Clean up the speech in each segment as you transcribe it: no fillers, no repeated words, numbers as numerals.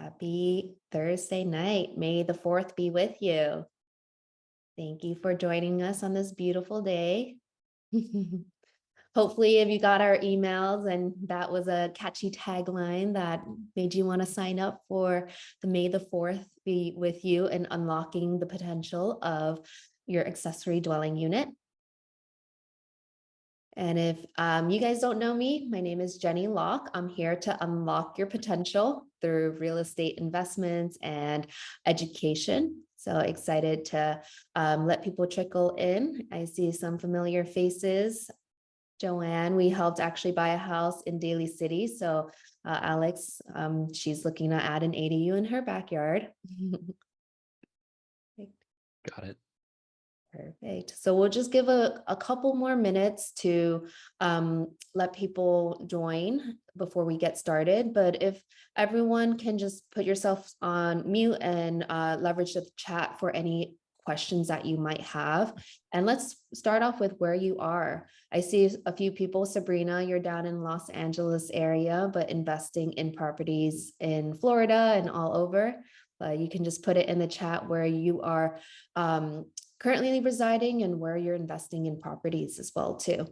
Happy Thursday night. May the 4th be with you. Thank you for joining us on this beautiful day. Hopefully, if you got our emails and that was a catchy tagline that made you want to sign up for the May the 4th be with you and unlocking the potential of your accessory dwelling unit. And if you guys don't know me, my name is Jenny Locke. I'm here to unlock your potential through real estate investments and education. So excited to let people trickle in. I see some familiar faces. Joanne, we helped actually buy a house in Daly City. So Alex, she's looking to add an ADU in her backyard. Got it. Perfect. So we'll just give a couple more minutes to let people join before we get started. But if everyone can just put yourself on mute and leverage the chat for any questions that you might have. And let's start off with where you are. I see a few people. Sabrina, you're down in Los Angeles area, but investing in properties in Florida and all over. But you can just put it in the chat where you are currently residing and where you're investing in properties as well too.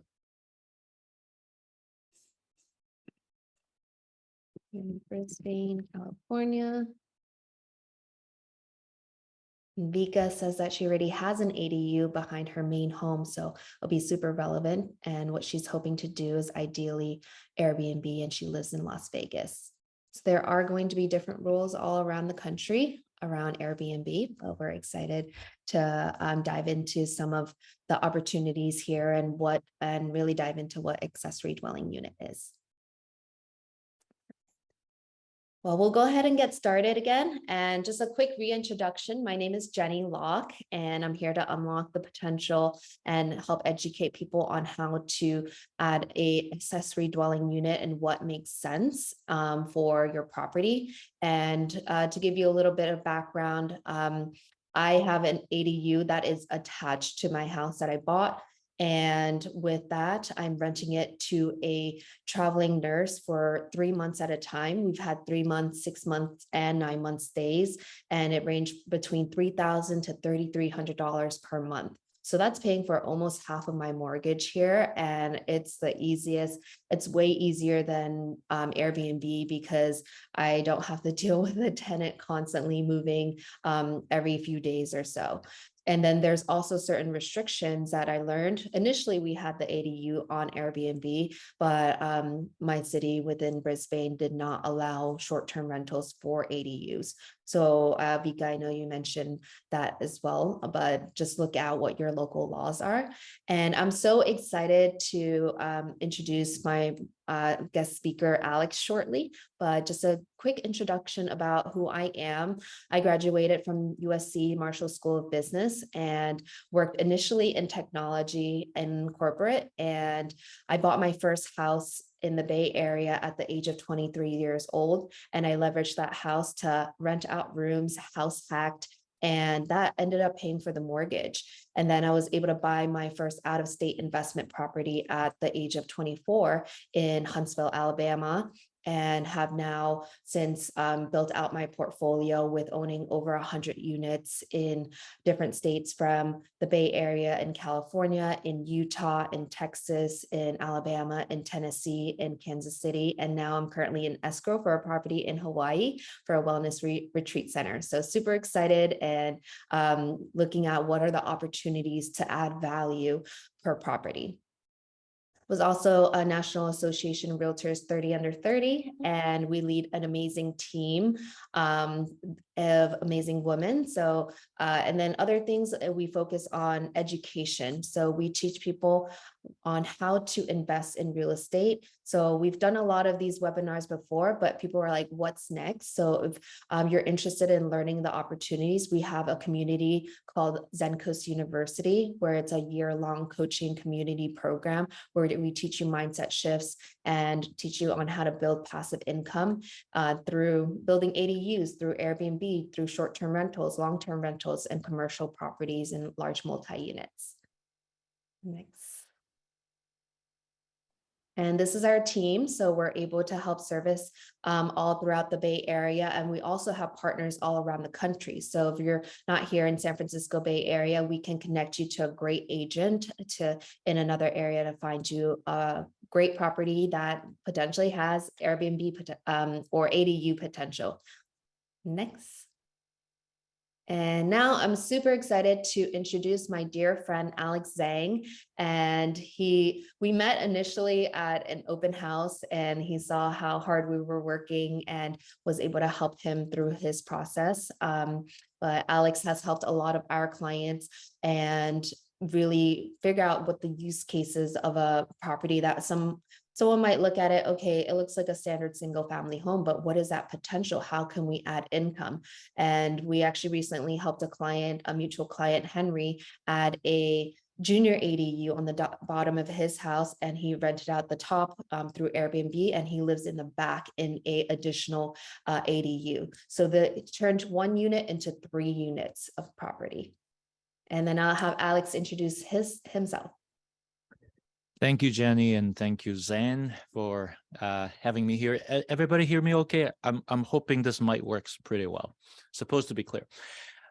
In Brisbane, California. Vika says that she already has an ADU behind her main home, so it'll be super relevant. And what she's hoping to do is ideally Airbnb, and she lives in Las Vegas. So there are going to be different rules all around the country around Airbnb, but we're excited to dive into some of the opportunities here and really dive into what accessory dwelling unit is. Well, we'll go ahead and get started again. And just a quick reintroduction. My name is Jenny Locke, and I'm here to unlock the potential and help educate people on how to add a accessory dwelling unit and what makes sense for your property. And to give you a little bit of background, I have an ADU that is attached to my house that I bought. And with that, I'm renting it to a traveling nurse for 3 months at a time. We've had 3 months, 6 months, and 9 month stays, and it ranged between $3,000 to $3,300 per month. So that's paying for almost half of my mortgage here. And it's the easiest, it's way easier than Airbnb because I don't have to deal with the tenant constantly moving every few days or so. And then there's also certain restrictions that I learned. Initially, we had the ADU on Airbnb, but my city within Brisbane did not allow short-term rentals for ADUs. So Vika, I know you mentioned that as well, but just look out what your local laws are. And I'm so excited to introduce my guest speaker, Alex, shortly, but just a quick introduction about who I am. I graduated from USC Marshall School of Business and worked initially in technology and corporate. And I bought my first house in the Bay Area at the age of 23 years old. And I leveraged that house to rent out rooms, house hacked, and that ended up paying for the mortgage. And then I was able to buy my first out-of-state investment property at the age of 24 in Huntsville, Alabama, and have now since built out my portfolio with owning over 100 units in different states from the Bay Area in California, in Utah, in Texas, in Alabama, in Tennessee, in Kansas City. And now I'm currently in escrow for a property in Hawaii for a wellness retreat center. So super excited and looking at what are the opportunities to add value per property. Was also a National Association of Realtors 30 Under 30, and we lead an amazing team of amazing women. So, and then other things, we focus on education. So we teach people on how to invest in real estate. So we've done a lot of these webinars before, but people are like, what's next? So if you're interested in learning the opportunities, we have a community called Zen Coast University, where it's a year-long coaching community program where we teach you mindset shifts and teach you on how to build passive income through building ADUs, through Airbnb, through short-term rentals, long-term rentals, and commercial properties and large multi-units. Next. And this is our team. So we're able to help service all throughout the Bay Area. And we also have partners all around the country. So if you're not here in San Francisco Bay Area, we can connect you to a great agent in another area to find you a great property that potentially has Airbnb or ADU potential. Next. And now I'm super excited to introduce my dear friend, Alex Tzang. And we met initially at an open house, and he saw how hard we were working and was able to help him through his process. But Alex has helped a lot of our clients and really figure out what the use cases of a property that someone might look at it, okay, it looks like a standard single family home, but what is that potential? How can we add income? And we actually recently helped a mutual client, Henry, add a junior ADU on the bottom of his house, and he rented out the top through Airbnb, and he lives in the back in a additional ADU. So it turned 1 unit into 3 units of property. And then I'll have Alex introduce himself. Thank you, Jenny, and thank you, Tzang, for having me here. Everybody hear me okay? I'm hoping this mic works pretty well. Supposed to be clear.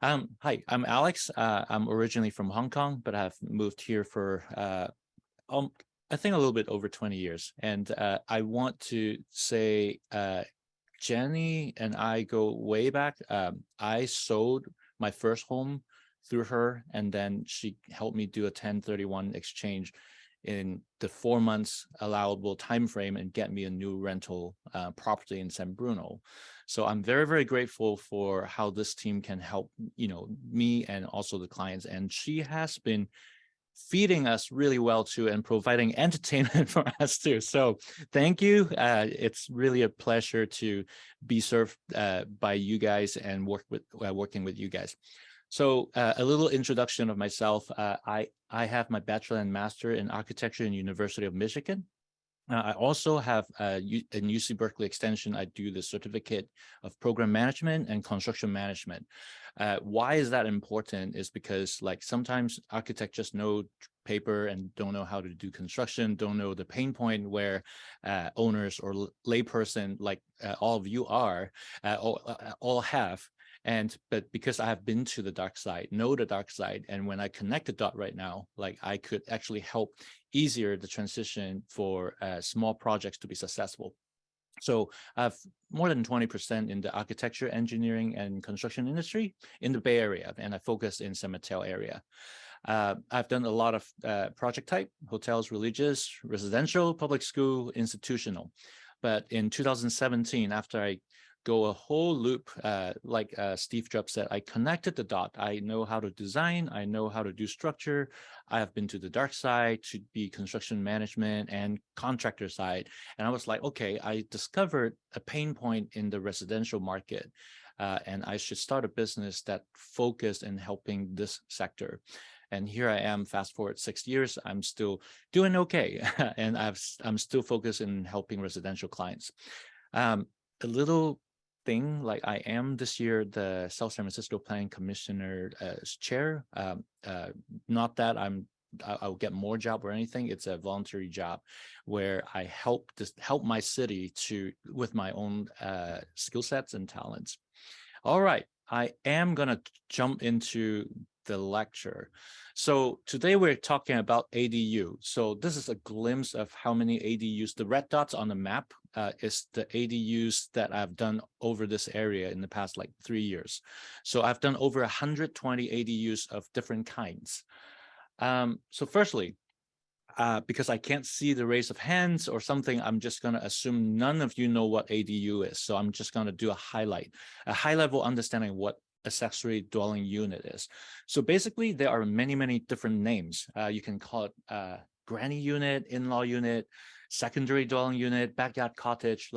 Hi, I'm Alex. I'm originally from Hong Kong, but I've moved here for I think a little bit over 20 years. And I want to say Jenny and I go way back. I sold my first home through her, and then she helped me do a 1031 exchange in the 4 months allowable time frame and get me a new rental property in San Bruno. So I'm very, very grateful for how this team can help, me and also the clients. And she has been feeding us really well too, and providing entertainment for us too. So thank you. It's really a pleasure to be served by you guys and working with you guys. So a little introduction of myself. I have my bachelor and master in architecture in University of Michigan. I also have in UC Berkeley Extension, I do the certificate of program management and construction management. Why is that important? Is because sometimes architects just know paper and don't know how to do construction, don't know the pain point where owners or layperson all of you are, all have. But because I have been to the dark side, know the dark side, and when I connect the dot right now, I could actually help easier the transition for small projects to be successful. So I have more than 20% in the architecture, engineering, and construction industry in the Bay Area, and I focus in San Mateo area. I've done a lot of project type: hotels, religious, residential, public school, institutional. But in 2017, after I go a whole loop, Steve Jobs said, I connected the dot. I know how to design. I know how to do structure. I have been to the dark side to be construction management and contractor side. And I was like, okay, I discovered a pain point in the residential market. And I should start a business that focused in helping this sector. And here I am, fast forward 6 years, I'm still doing okay. And I'm still focused in helping residential clients. A little thing, I am this year the South San Francisco Planning Commissioner chair. Not that I'll get more job or anything. It's a voluntary job where I help my city with my own skill sets and talents. All right, I am gonna jump into the lecture. So today we're talking about ADU. So this is a glimpse of how many ADUs. The red dots on the map is the ADUs that I've done over this area in the past 3 years. So I've done over 120 ADUs of different kinds. So firstly, because I can't see the raise of hands or something, I'm just going to assume none of you know what ADU is. So I'm just going to do a high level understanding of what accessory dwelling unit is. So basically, there are many, many different names. You can call it granny unit, in-law unit, secondary dwelling unit, backyard cottage.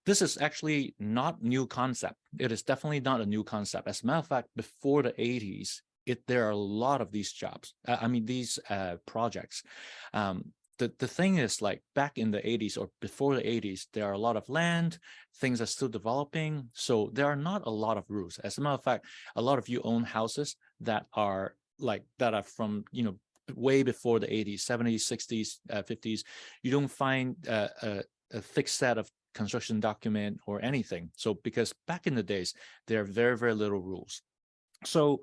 This is actually not new concept. It is definitely not a new concept. As a matter of fact, before the 80s, there are a lot of these jobs. These projects. The thing is, back in the 80s or before the 80s, there are a lot of land, things are still developing. So there are not a lot of rules. As a matter of fact, a lot of you own houses that are from, way before the 80s, 70s, 60s, 50s, you don't find a thick set of construction document or anything. So because back in the days, there are very, very little rules. So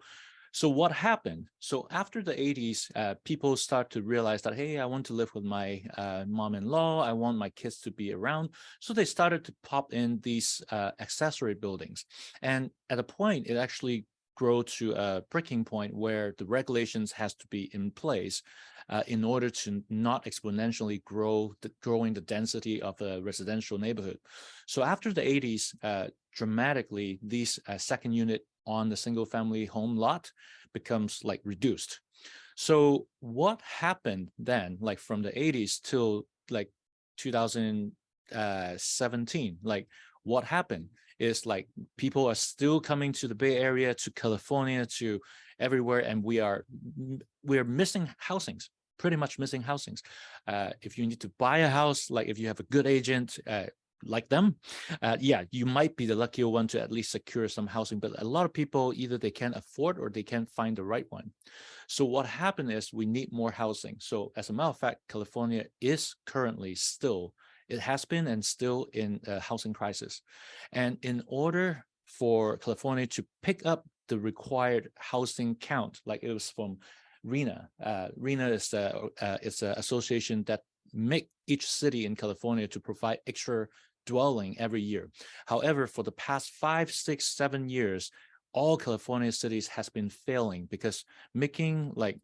what happened? So after the 80s, people start to realize that, hey, I want to live with my mom-in-law. I want my kids to be around. So they started to pop in these accessory buildings. And at a point, it actually grow to a breaking point where the regulations has to be in place in order to not exponentially growing the density of a residential neighborhood. So after the 80s, dramatically, these second unit on the single family home lot becomes like reduced. So what happened then, like from the 80s till like 2017, like what happened is like people are still coming to the Bay Area, to California, to everywhere, and we're missing housings, pretty much missing housings. If you need to buy a house, like if you have a good agent, like them, yeah, you might be the luckier one to at least secure some housing, but a lot of people, either they can't afford or they can't find the right one. So what happened is we need more housing. So as a matter of fact, California is currently still, it has been and still in a housing crisis. And in order for California to pick up the required housing count, like it was from RENA. RENA is it's an association that make each city in California to provide extra dwelling every year. However, for the past 5, 6, 7 years, all California cities has been failing because making like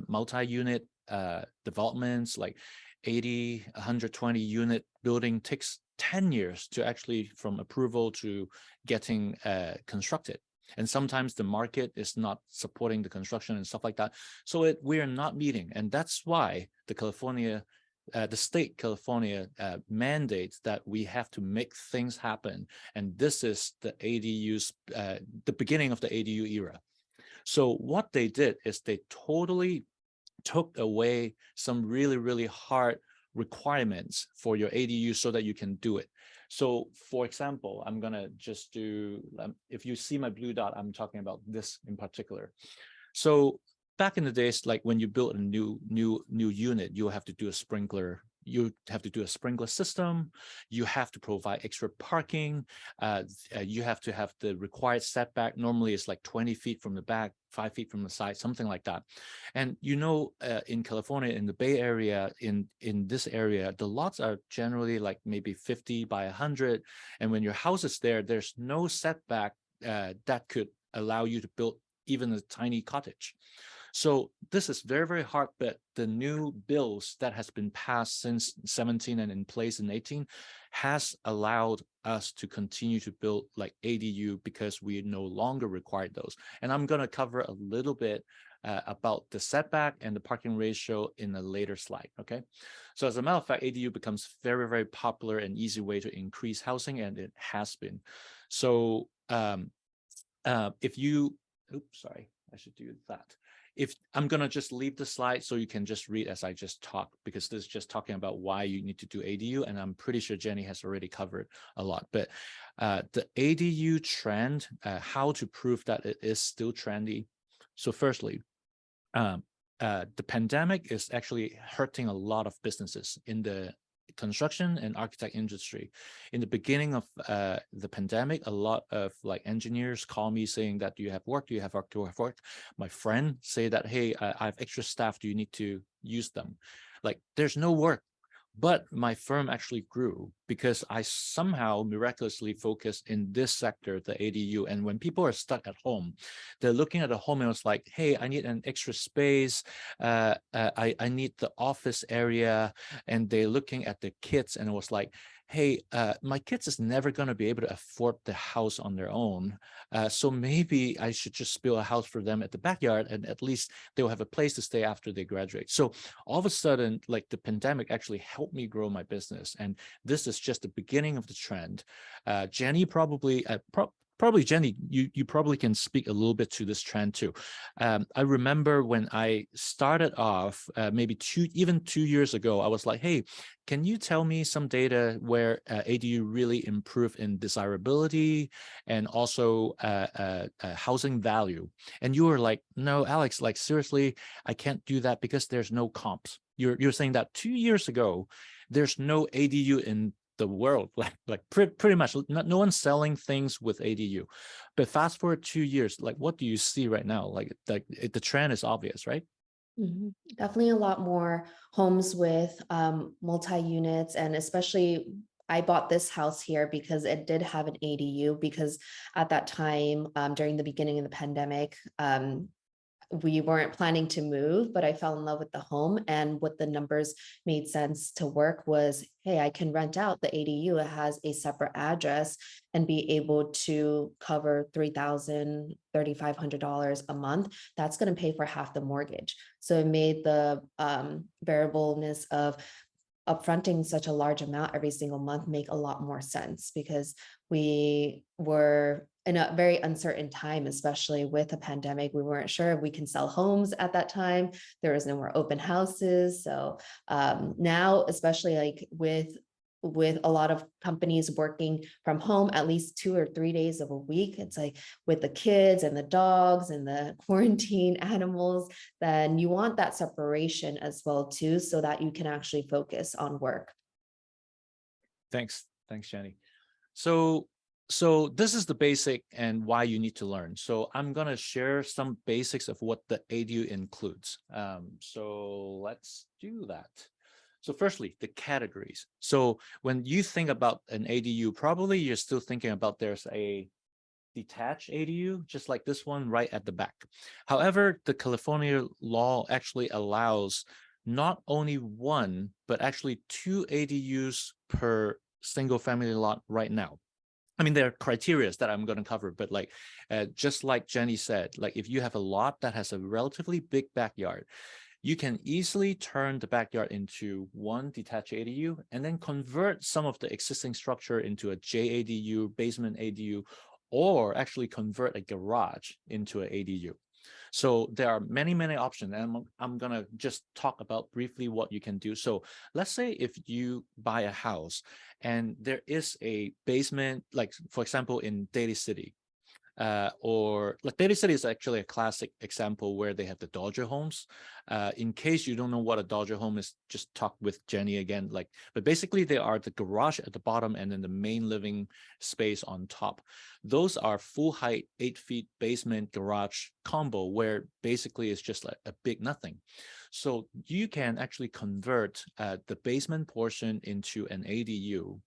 multi-unit developments, like 80, 120 unit building takes 10 years to actually from approval to getting constructed. And sometimes the market is not supporting the construction and stuff like that. So we are not meeting. And that's why the state California mandates that we have to make things happen. And this is the ADUs, the beginning of the ADU era. So what they did is they totally took away some really, really hard requirements for your ADU so that you can do it. So for example, I'm gonna just do, if you see my blue dot, I'm talking about this in particular. So back in the days, like when you build a new unit, you have to do a sprinkler. You have to do a sprinkler system. You have to provide extra parking. You have to have the required setback. Normally it's like 20 feet from the back, 5 feet from the side, something like that. And you know, in California, in the Bay Area, in this area, the lots are generally like maybe 50 by 100. And when your house is there, there's no setback that could allow you to build even a tiny cottage. So this is very, very hard, but the new bills that has been passed since 17 and in place in 18 has allowed us to continue to build like ADU because we no longer require those. And I'm going to cover a little bit about the setback and the parking ratio in a later slide, okay? So as a matter of fact, ADU becomes very, very popular and easy way to increase housing, and it has been. So if you, oops, sorry, I should do that. If I'm going to just leave the slide so you can just read as I just talk, because this is just talking about why you need to do ADU. And I'm pretty sure Jenny has already covered a lot. But the ADU trend, how to prove that it is still trendy. So firstly, the pandemic is actually hurting a lot of businesses in the construction and architect industry. In the beginning of the pandemic, a lot of like engineers call me saying that, do you have work? Do you have work? Do you have work? My friend say that, hey, I have extra staff. Do you need to use them? Like there's no work. But my firm actually grew because I somehow miraculously focused in this sector, the ADU. And when people are stuck at home, they're looking at the home and it's like, hey, I need an extra space. I need the office area. And they're looking at the kids and it was like, hey, my kids is never going to be able to afford the house on their own. So maybe I should just build a house for them at the backyard and at least they'll have a place to stay after they graduate. So all of a sudden, like the pandemic actually helped me grow my business. And this is just the beginning of the trend. Jenny probably, probably Jenny, you probably can speak a little bit to this trend too. I remember when I started off, maybe 2 years ago, I was like, hey, can you tell me some data where ADU really improved in desirability and also housing value? And you were like, no, Alex, like seriously, I can't do that because there's no comps. You're saying that 2 years ago, there's no ADU in the world, pretty much no one's selling things with ADU. But fast forward 2 years, like what do you see right now? The trend is obvious, right? Mhm. Definitely a lot more homes with multi-units, and especially I bought this house here because it did have an ADU, because at that time, during the beginning of the pandemic, we weren't planning to move, but I fell in love with the home, and what the numbers made sense to work was, hey, I can rent out the ADU. It has a separate address and be able to cover $3,000, $3,500 a month. That's going to pay for half the mortgage. So it made the variableness of upfronting such a large amount every single month make a lot more sense, because we were in a very uncertain time, especially with a pandemic. We weren't sure if we can sell homes at that time. There was no more open houses. So now, especially like with a lot of companies working from home at least 2 or 3 days of a week, it's like with the kids and the dogs and the quarantine animals, then you want that separation as well too, so that you can actually focus on work. Thanks, Jenny. So this is the basic and why you need to learn. So I'm gonna share some basics of what the ADU includes. So let's do that. So firstly, the categories. So when you think about an ADU, probably you're still thinking about there's a detached ADU, just like this one right at the back. However, the California law actually allows not only one, but actually two ADUs per single family lot right now. I mean, there are criteria that I'm going to cover, but like, just like Jenny said, like if you have a lot that has a relatively big backyard, you can easily turn the backyard into one detached ADU and then convert some of the existing structure into a JADU, basement ADU, or actually convert a garage into an ADU. So there are many, many options, and I'm going to just talk about briefly what you can do. So let's say if you buy a house and there is a basement, like for example, in Daly City, or like Daly City is actually a classic example where they have the Dodger homes. In case you don't know what a Dodger home is, just talk with Jenny again. But basically they are the garage at the bottom and then the main living space on top. Those are full height, 8 feet basement garage combo where basically it's just like a big nothing. So you can actually convert the basement portion into an ADU,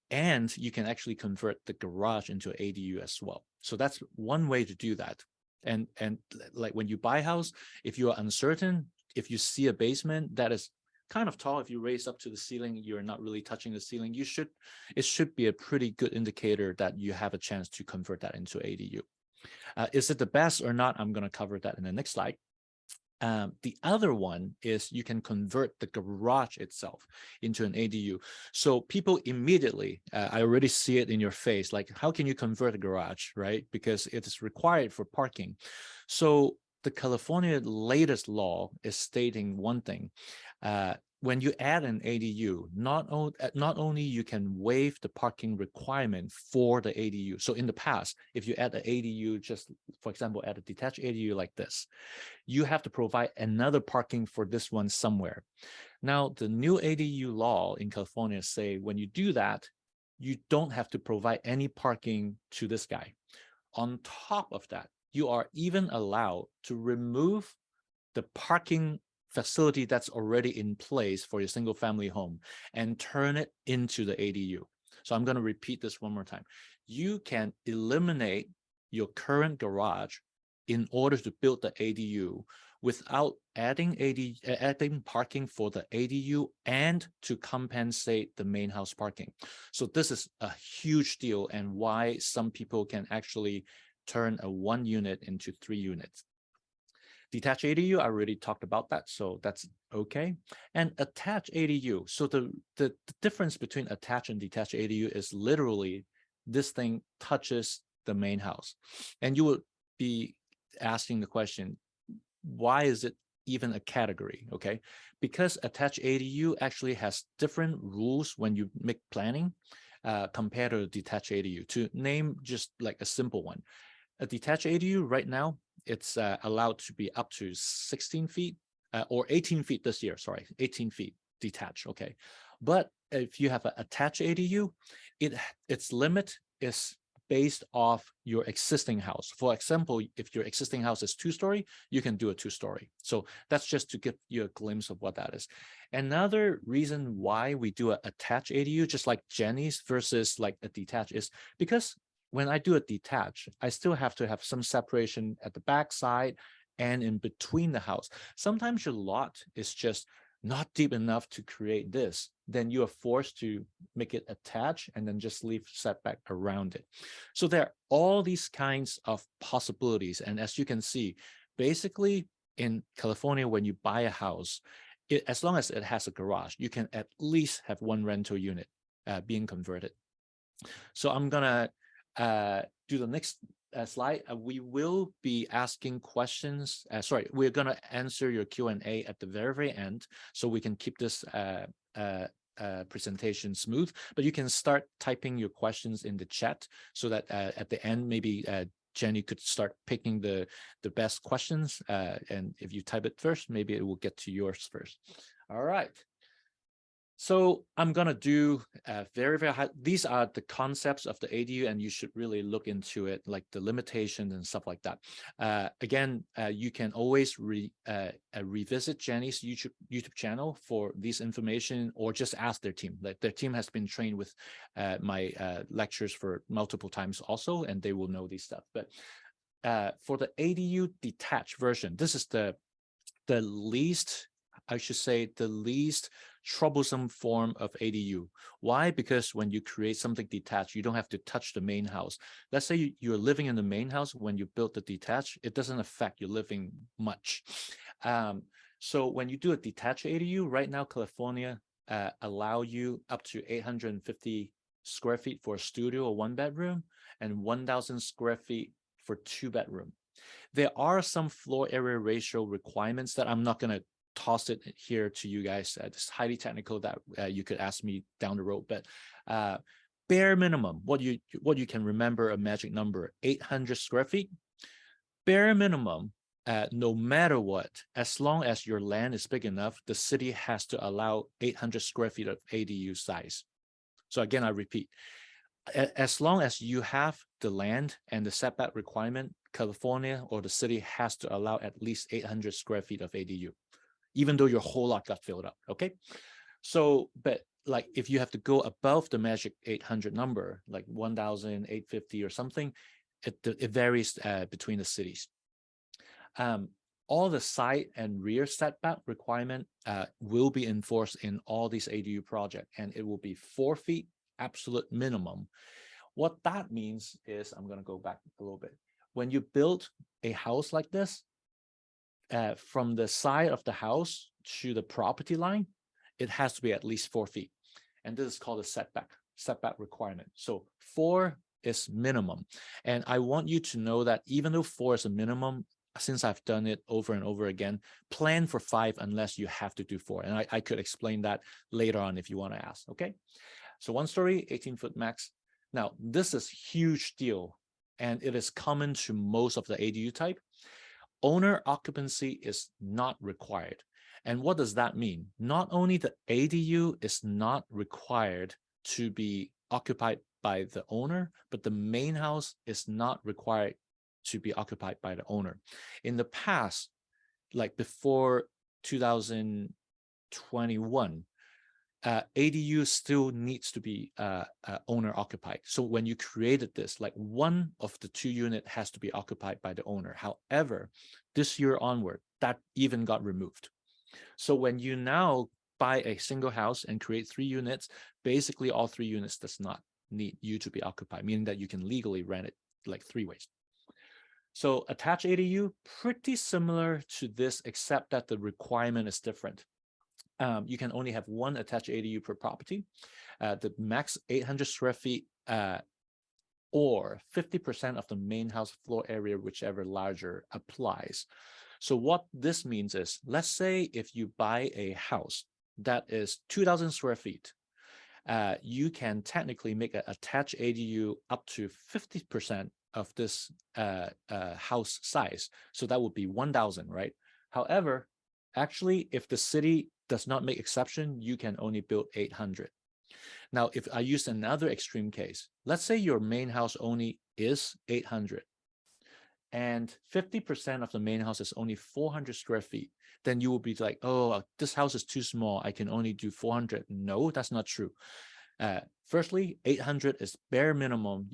and you can actually convert the garage into an ADU as well. So that's one way to do that. And like when you buy a house, if you are uncertain, if you see a basement that is kind of tall, if you raise up to the ceiling, you're not really touching the ceiling, it should be a pretty good indicator that you have a chance to convert that into ADU. Is it the best or not? I'm going to cover that in the next slide. The other one is you can convert the garage itself into an ADU. So people immediately, I already see it in your face, like how can you convert a garage, right? Because it is required for parking. So the California latest law is stating one thing. When you add an ADU, not only you can waive the parking requirement for the ADU. So in the past, if you add an ADU, just for example, add a detached ADU like this, you have to provide another parking for this one somewhere. Now, the new ADU law in California say when you do that, you don't have to provide any parking to this guy. On top of that, you are even allowed to remove the parking facility that's already in place for your single family home and turn it into the ADU. So I'm going to repeat this one more time. You can eliminate your current garage in order to build the ADU without adding parking for the ADU and to compensate the main house parking. So this is a huge deal, and why some people can actually turn a 1 unit into 3 units. Detached ADU, I already talked about that, so that's okay. And attached ADU, so the difference between attached and detached ADU is literally this thing touches the main house. And you would be asking the question, why is it even a category? Okay, because attached ADU actually has different rules when you make planning compared to detached ADU. To name just like a simple one, a detached ADU right now, it's allowed to be up to 16 feet or 18 feet this year, sorry, 18 feet detached, okay? But if you have an attached ADU, its limit is based off your existing house. For example, if your existing house is 2-story, you can do a 2-story. So that's just to give you a glimpse of what that is. Another reason why we do an attached ADU, just like Jenny's versus like a detached, is because when I do a detached, I still have to have some separation at the back side and in between the house. Sometimes your lot is just not deep enough to create this. Then you are forced to make it attached and then just leave setback around it. So there are all these kinds of possibilities. And as you can see, basically in California, when you buy a house, as long as it has a garage, you can at least have one rental unit being converted. So I'm gonna do the next slide. We will be asking questions. We're gonna answer your Q&A at the very end, so we can keep this presentation smooth. But you can start typing your questions in the chat, so that at the end, maybe Jenny could start picking the best questions. And if you type it first, maybe it will get to yours first. All right. So I'm gonna do very high. These are the concepts of the ADU, and you should really look into it, like the limitations and stuff like that. Again, you can always revisit Jenny's YouTube channel for this information, or just ask their team. Like, their team has been trained with my lectures for multiple times also, and they will know these stuff. But for the ADU detached version, this is the least, I should say, the least troublesome form of ADU. Why? Because when you create something detached, you don't have to touch the main house. Let's say you're living in the main house. When you build the detached, it doesn't affect your living much. So when you do a detached ADU, right now, California allow you up to 850 square feet for a studio or 1-bedroom, and 1,000 square feet for 2-bedroom. There are some floor area ratio requirements that I'm not going to toss it here to you guys. It's highly technical that you could ask me down the road. But bare minimum, what you can remember, a magic number, 800 square feet. Bare minimum, no matter what, as long as your land is big enough, the city has to allow 800 square feet of ADU size. So again, I repeat, as long as you have the land and the setback requirement, California or the city has to allow at least 800 square feet of ADU, even though your whole lot got filled up. Okay. So, but like, if you have to go above the magic 800 number, like 1,850 or something, it varies between the cities. All the side and rear setback requirement will be enforced in all these ADU projects, and it will be 4 feet absolute minimum. What that means is, I'm going to go back a little bit. When you build a house like this, from the side of the house to the property line, it has to be at least 4 feet. And this is called a setback requirement. So 4 is minimum. And I want you to know that even though 4 is a minimum, since I've done it over and over again, plan for 5 unless you have to do 4. And I could explain that later on if you want to ask. Okay. So 1-story, 18-foot max. Now, this is huge deal, and it is common to most of the ADU type. Owner occupancy is not required. And what does that mean? Not only the ADU is not required to be occupied by the owner, but the main house is not required to be occupied by the owner. In the past, like before 2021, ADU still needs to be owner occupied. So when you created this, like, one of the 2 units has to be occupied by the owner. However, this year onward, that even got removed. So when you now buy a single house and create 3 units, basically all 3 units does not need you to be occupied, meaning that you can legally rent it like 3 ways. So attached ADU, pretty similar to this, except that the requirement is different. You can only have 1 attached ADU per property. The max 800 square feet or 50% of the main house floor area, whichever larger applies. So what this means is, let's say if you buy a house that is 2,000 square feet, you can technically make an attached ADU up to 50% of this house size. So that would be 1,000, right? However, actually, if the city does not make exception, you can only build 800. Now, if I use another extreme case, let's say your main house only is 800 and 50% of the main house is only 400 square feet, then you will be like, oh, this house is too small. I can only do 400. No, that's not true. Firstly, 800 is bare minimum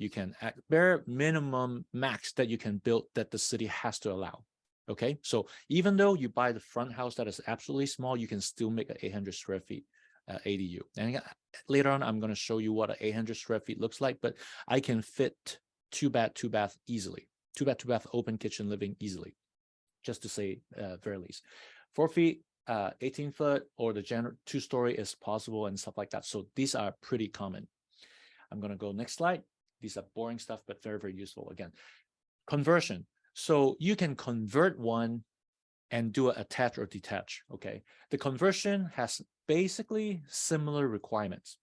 bare minimum max that you can build that the city has to allow. Okay, so even though you buy the front house that is absolutely small, you can still make an 800 square feet ADU. And later on, I'm going to show you what an 800 square feet looks like, but I can fit two bath easily. Two bath open kitchen living easily, just to say very least. 4 feet, 18 foot, or the general 2-story is possible and stuff like that. So these are pretty common. I'm going to go next slide. These are boring stuff, but very, very useful. Again, conversion. So you can convert one and do an attach or detach. Okay, the conversion has basically similar requirements,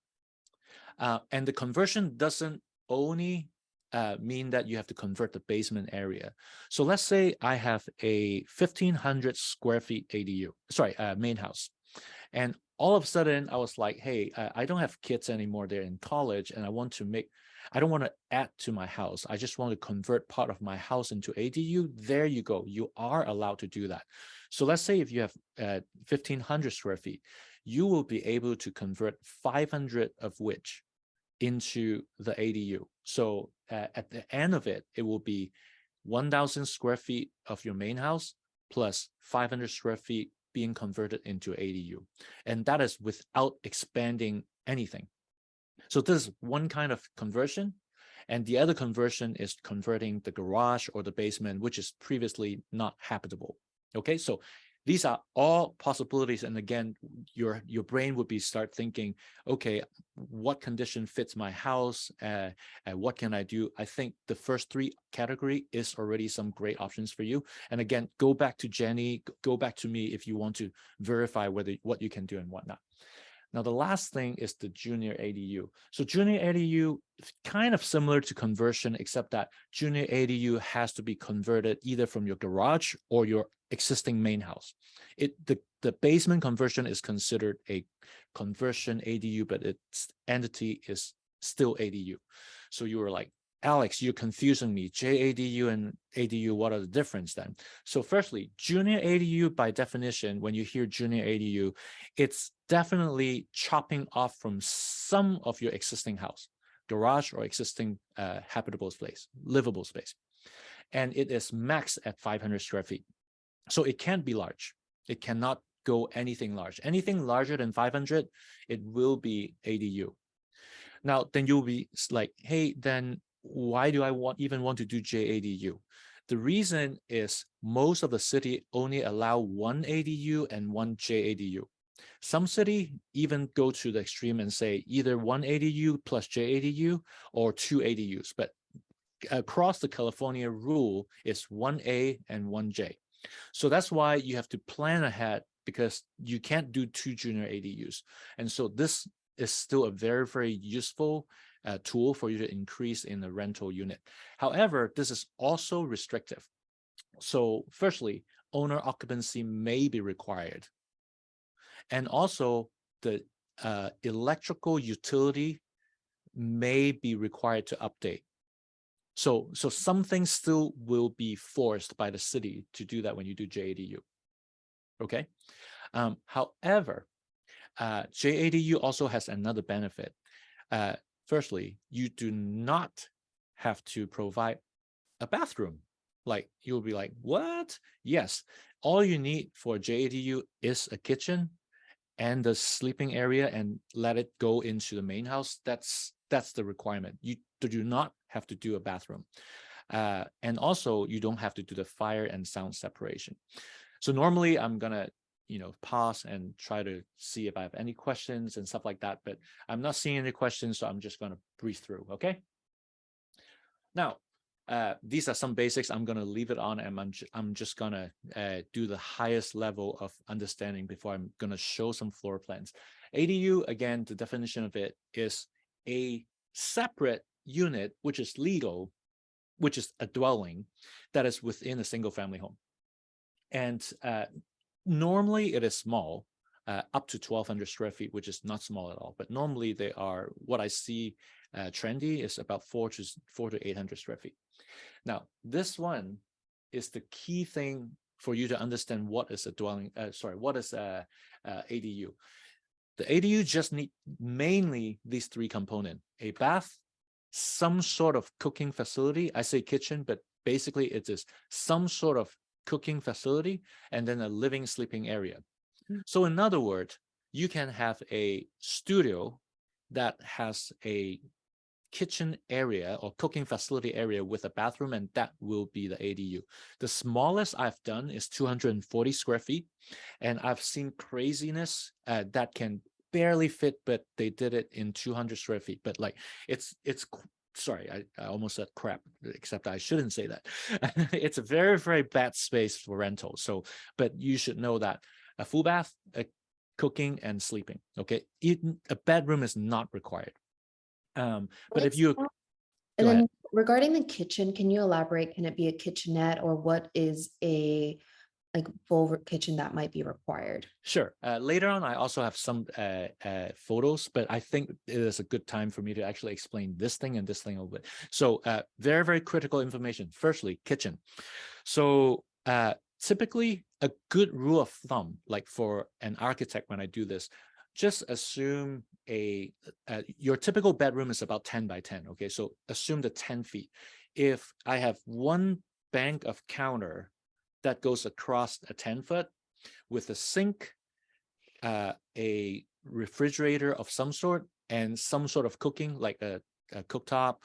and the conversion doesn't only mean that you have to convert the basement area. So let's say I have a 1,500 square feet ADU, sorry, main house. And all of a sudden I was like, hey, I don't have kids anymore. They're in college and I don't want to add to my house. I just want to convert part of my house into ADU. There you go. You are allowed to do that. So let's say if you have 1,500 square feet, you will be able to convert 500 of which into the ADU. So at the end of it, it will be 1,000 square feet of your main house plus 500 square feet being converted into ADU. And that is without expanding anything. So this is one kind of conversion. And the other conversion is converting the garage or the basement, which is previously not habitable. Okay, so these are all possibilities. And again, your brain would be start thinking, okay, what condition fits my house? And what can I do? I think the first 3 category is already some great options for you. And again, go back to Jenny, go back to me if you want to verify what you can do and whatnot. Now, the last thing is the junior ADU. So junior ADU is kind of similar to conversion, except that junior ADU has to be converted either from your garage or your existing main house. The basement conversion is considered a conversion ADU, but its entity is still ADU. So you were like, Alex, you're confusing me. JADU and ADU, what are the difference then? So firstly, junior ADU, by definition, when you hear junior ADU, it's definitely chopping off from some of your existing house, garage or existing habitable space, livable space. And it is maxed at 500 square feet. So it can't be large. It cannot go anything large. Anything larger than 500, it will be ADU. Now, then you'll be like, hey, then why do I even want to do JADU? The reason is most of the city only allow 1 ADU and 1 JADU. Some city even go to the extreme and say either 1 ADU plus JADU or 2 ADUs. But across the California rule is 1A and 1J. So that's why you have to plan ahead, because you can't do 2 junior ADUs. And so this is still a very, very useful tool for you to increase in the rental unit. However, this is also restrictive. So firstly, owner occupancy may be required. And also the electrical utility may be required to update. So some things still will be forced by the city to do that when you do JADU. Okay. However, JADU also has another benefit. Firstly, you do not have to provide a bathroom. Like, you'll be like, what? Yes, all you need for JADU is a kitchen and the sleeping area, and let it go into the main house. That's the requirement. You do not have to do a bathroom. And also, you don't have to do the fire and sound separation. So normally I'm gonna pause and try to see if I have any questions and stuff like that, but I'm not seeing any questions, so I'm just going to breeze through. Okay. Now, these are some basics. I'm going to leave it on, and I'm just going to do the highest level of understanding before I'm going to show some floor plans. ADU, again, the definition of it is a separate unit, which is legal, which is a dwelling that is within a single family home. And normally it is small, up to 1,200 square feet, which is not small at all. But normally they are, what I see trendy is about 400 to 800 square feet. Now, this one is the key thing for you to understand what is a dwelling, what is a ADU. The ADU just need mainly these three components: a bath, some sort of cooking facility. I say kitchen, but basically it is some sort of cooking facility, and then a living, sleeping area. So in other words, you can have a studio that has a kitchen area or cooking facility area with a bathroom, and that will be the ADU. The smallest I've done is 240 square feet, and I've seen craziness that can barely fit, but they did it in 200 square feet. But like it's sorry, I almost said crap, except I shouldn't say that. It's a very, very bad space for rental. So, but you should know that a full bath, a cooking and sleeping, okay? A bedroom is not required. But if you And go ahead. then regarding the kitchen, can you elaborate? Can it be a kitchenette, or what is a like full kitchen that might be required? Sure. Later on, I also have some photos, but I think it is a good time for me to actually explain this thing and this thing a little bit. So very, very critical information. Firstly, kitchen. So typically a good rule of thumb, like for an architect when I do this, just assume your typical bedroom is about 10 by 10. Okay, so assume the 10 feet. If I have one bank of counter that goes across a 10-foot with a sink, a refrigerator of some sort, and some sort of cooking, like a cooktop,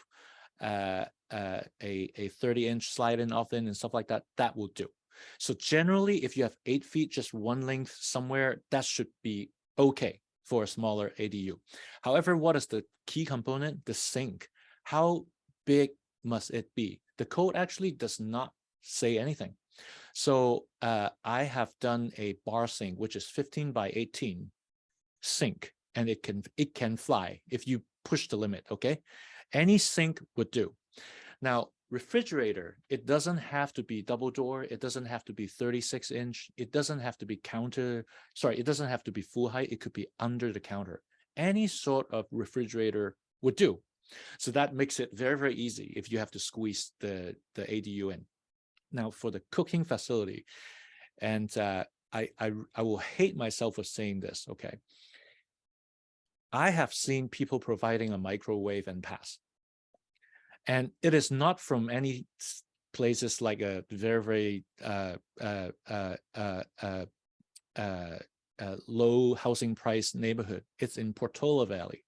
a 30-inch slide-in oven and stuff like that, that will do. So generally, if you have 8 feet, just one length somewhere, that should be okay for a smaller ADU. However, what is the key component? The sink. How big must it be? The code actually does not say anything. So I have done a bar sink, which is 15 by 18 sink, and it can fly if you push the limit, okay? Any sink would do. Now, refrigerator, it doesn't have to be double door. It doesn't have to be 36-inch. It doesn't have to be it doesn't have to be full height. It could be under the counter. Any sort of refrigerator would do. So that makes it very, very easy if you have to squeeze the ADU in. Now, for the cooking facility, and I will hate myself for saying this, okay? I have seen people providing a microwave and pass. And it is not from any places like a very, low housing price neighborhood. It's in Portola Valley.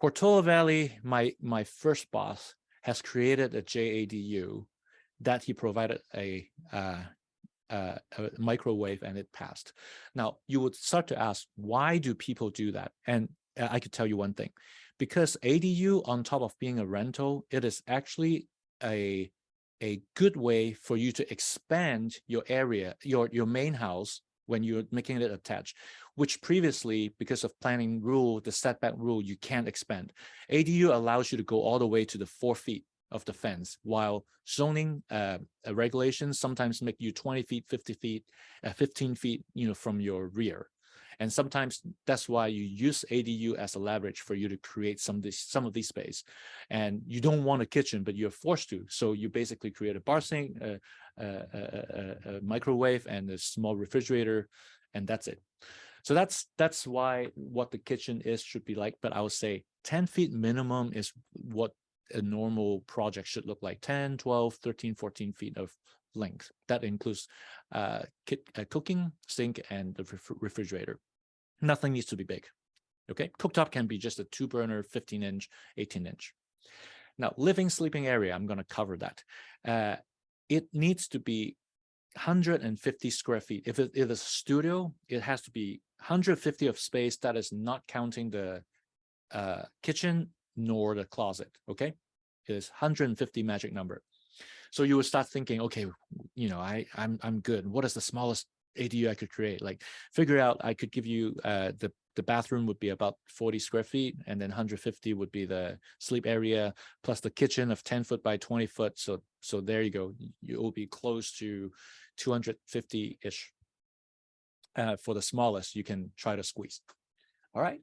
Portola Valley, my first boss has created a JADU that he provided a microwave, and it passed. Now, you would start to ask, why do people do that? And I could tell you one thing. Because ADU, on top of being a rental, it is actually a good way for you to expand your area, your main house, when you're making it attached, which previously, because of planning rule, the setback rule, you can't expand. ADU allows you to go all the way to the 4 feet of the fence, while zoning regulations sometimes make you 20 feet, 50 feet, 15 feet, from your rear. And sometimes that's why you use ADU as a leverage for you to create some of these space. And you don't want a kitchen, but you're forced to. So you basically create a bar sink, a microwave, and a small refrigerator, and that's it. So that's why what the kitchen should be like. But I would say 10 feet minimum is what a normal project should look like. 10, 12, 13, 14 feet of length. That includes cooking, sink, and the refrigerator. Nothing needs to be big. Okay, cooktop can be just a 2-burner, 15-inch, 18-inch. Now, living, sleeping area, I'm going to cover that. It needs to be 150 square feet. If it is a studio, it has to be 150 of space. That is not counting the kitchen nor the closet. Okay, is 150 magic number. So you would start thinking, okay, I'm good. What is the smallest ADU I could create? Like figure out, I could give you the bathroom would be about 40 square feet, and then 150 would be the sleep area, plus the kitchen of 10 foot by 20 foot. So there you go. You will be close to 250-ish for the smallest you can try to squeeze. All right.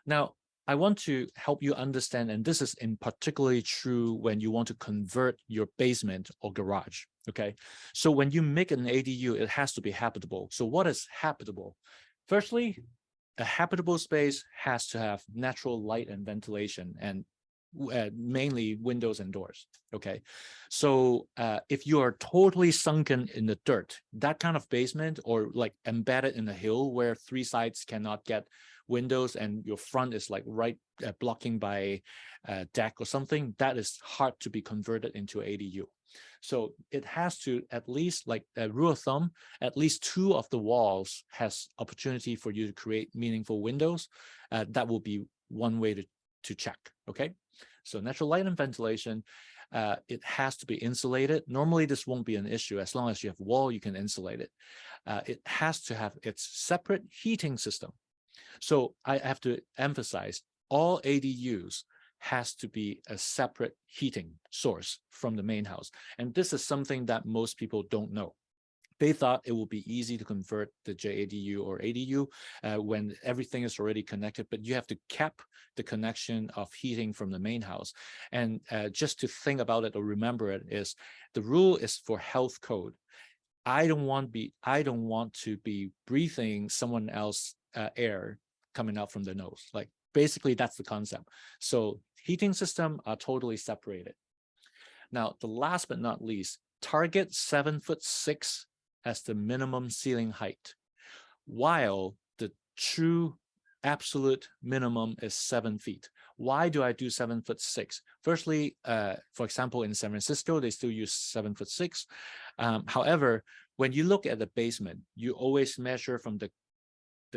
Now, I want to help you understand, and this is in particularly true when you want to convert your basement or garage, okay? So when you make an ADU, it has to be habitable. So what is habitable? Firstly, a habitable space has to have natural light and ventilation, and mainly windows and doors, okay? So if you are totally sunken in the dirt, that kind of basement, or like embedded in a hill where 3 sides cannot get windows and your front is like right blocking by a deck or something, that is hard to be converted into ADU. So it has to, at least, like a rule of thumb, at least 2 of the walls has opportunity for you to create meaningful windows. That will be one way to check, okay? So natural light and ventilation, it has to be insulated. Normally, this won't be an issue. As long as you have wall, you can insulate it. It has to have its separate heating system. So I have to emphasize, all ADUs has to be a separate heating source from the main house. And this is something that most people don't know. They thought it would be easy to convert the JADU or ADU when everything is already connected, but you have to cap the connection of heating from the main house. And just to think about it or remember it, is the rule is for health code. I don't want to be breathing someone else's air coming out from the nose. Like basically that's the concept. So heating system are totally separated. Now, the last but not least, target 7'6" as the minimum ceiling height, while the true absolute minimum is 7 feet. Why do I do 7'6"? Firstly, for example, in San Francisco, they still use 7'6". However, when you look at the basement, you always measure from the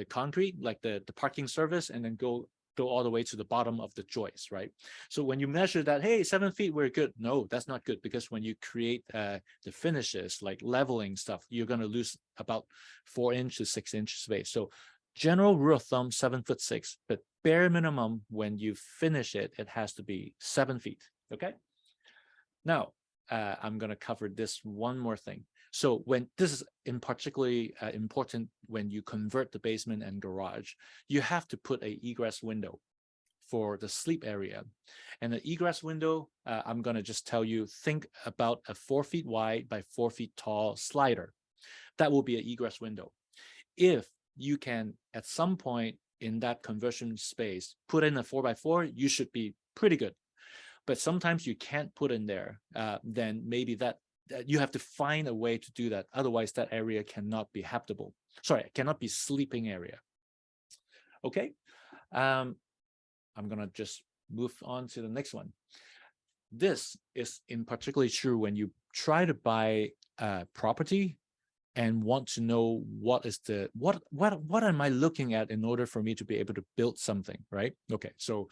concrete, like the parking surface, and then go all the way to the bottom of the joist, right? So when you measure that, hey, 7 feet, we're good. No, that's not good, because when you create the finishes, like leveling stuff, you're going to lose about 4 to 6 inch space. So general rule of thumb, 7'6", but bare minimum, when you finish it, it has to be 7 feet, okay? Now, I'm going to cover this one more thing. So when this is in particularly important when you convert the basement and garage, you have to put a egress window for the sleep area. And the egress window, I'm going to just tell you, think about a 4 feet wide by 4 feet tall slider. That will be an egress window. If you can, at some point in that conversion space, put in a 4x4, you should be pretty good. But sometimes you can't put in there, then maybe that you have to find a way to do that. Otherwise, that area cannot be habitable. Sorry, it cannot be sleeping area. Okay, I'm gonna just move on to the next one. This is in particularly true when you try to buy property and want to know what is the what am I looking at in order for me to be able to build something, right? Okay, so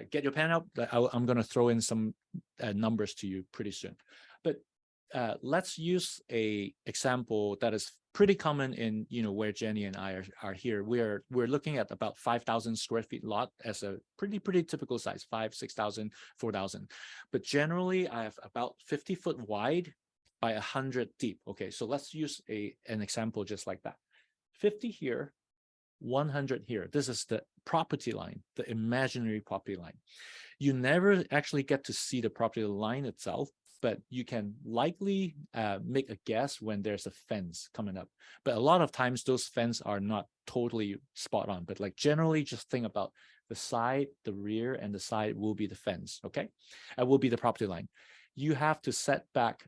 get your pen out. I'm going to throw in some numbers to you pretty soon, but let's use a example that is pretty common in where Jenny and I are here. We're looking at about 5,000 square feet lot as a pretty typical size, 5,000, 6,000, 4,000. But generally, I have about 50 foot wide by 100 deep. Okay, so let's use an example just like that. 50 here, 100 here. This is the property line, the imaginary property line. You never actually get to see the property line itself, but you can likely make a guess when there's a fence coming up. But a lot of times those fences are not totally spot on, but like generally just think about the side, the rear, and the side will be the fence, okay? It will be the property line. You have to set back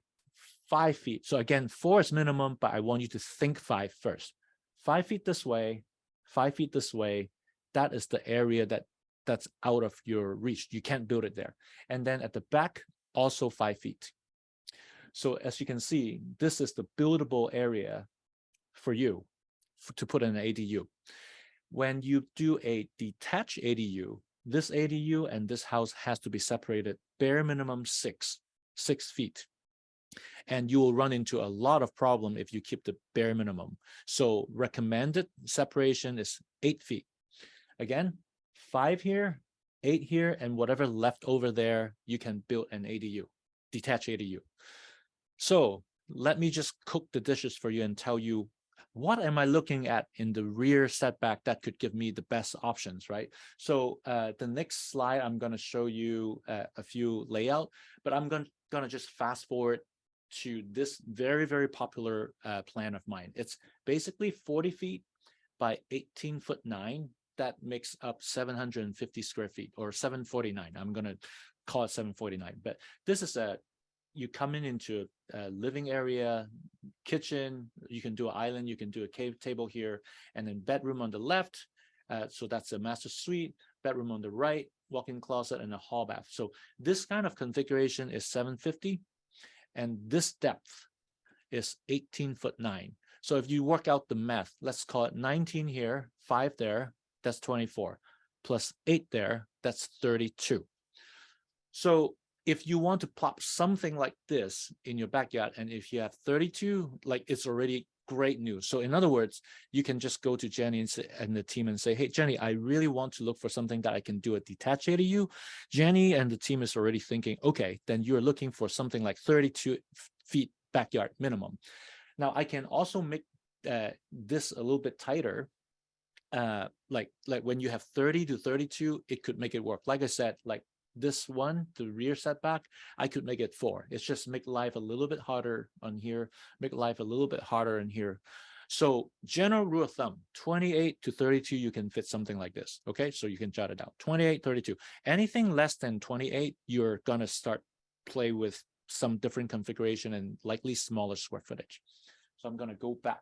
5 feet. So again, 4 is minimum, but I want you to think 5 first. 5 feet this way, 5 feet this way. That is the area that's out of your reach. You can't build it there. And then at the back, also 5 feet. So as you can see, this is the buildable area for you to put in an ADU. When you do a detached ADU, this ADU and this house has to be separated bare minimum 6 feet. And you will run into a lot of problem if you keep the bare minimum. So recommended separation is 8 feet. Again, 5 here, 8 here, and whatever left over there, you can build an ADU, detached ADU. So let me just cook the dishes for you and tell you, what am I looking at in the rear setback that could give me the best options, right? So the next slide, I'm going to show you a few layout, but I'm going to just fast forward to this very, very popular plan of mine. It's basically 40 feet by 18 foot 9. That makes up 750 square feet, or 749. I'm going to call it 749, but this is you come into a living area, kitchen, you can do an island, you can do a cave table here, and then bedroom on the left. So that's a master suite, bedroom on the right, walk-in closet, and a hall bath. So this kind of configuration is 750, and this depth is 18 foot 9. So if you work out the math, let's call it 19 here, 5 there, that's 24, plus 8 there, that's 32. So if you want to plop something like this in your backyard, and if you have 32, like, it's already great news. So in other words, you can just go to Jenny and the team and say, hey, Jenny, I really want to look for something that I can do a detached ADU. Jenny and the team is already thinking, okay, then you're looking for something like 32 feet backyard minimum. Now I can also make this a little bit tighter. Like when you have 30 to 32, it could make it work. Like I said, like this one, the rear setback, I could make it 4. It's just make life a little bit harder on here, make life a little bit harder in here. So general rule of thumb, 28 to 32, you can fit something like this. Okay, so you can jot it out. 28, 32. Anything less than 28, you're gonna start play with some different configuration and likely smaller square footage. So I'm gonna go back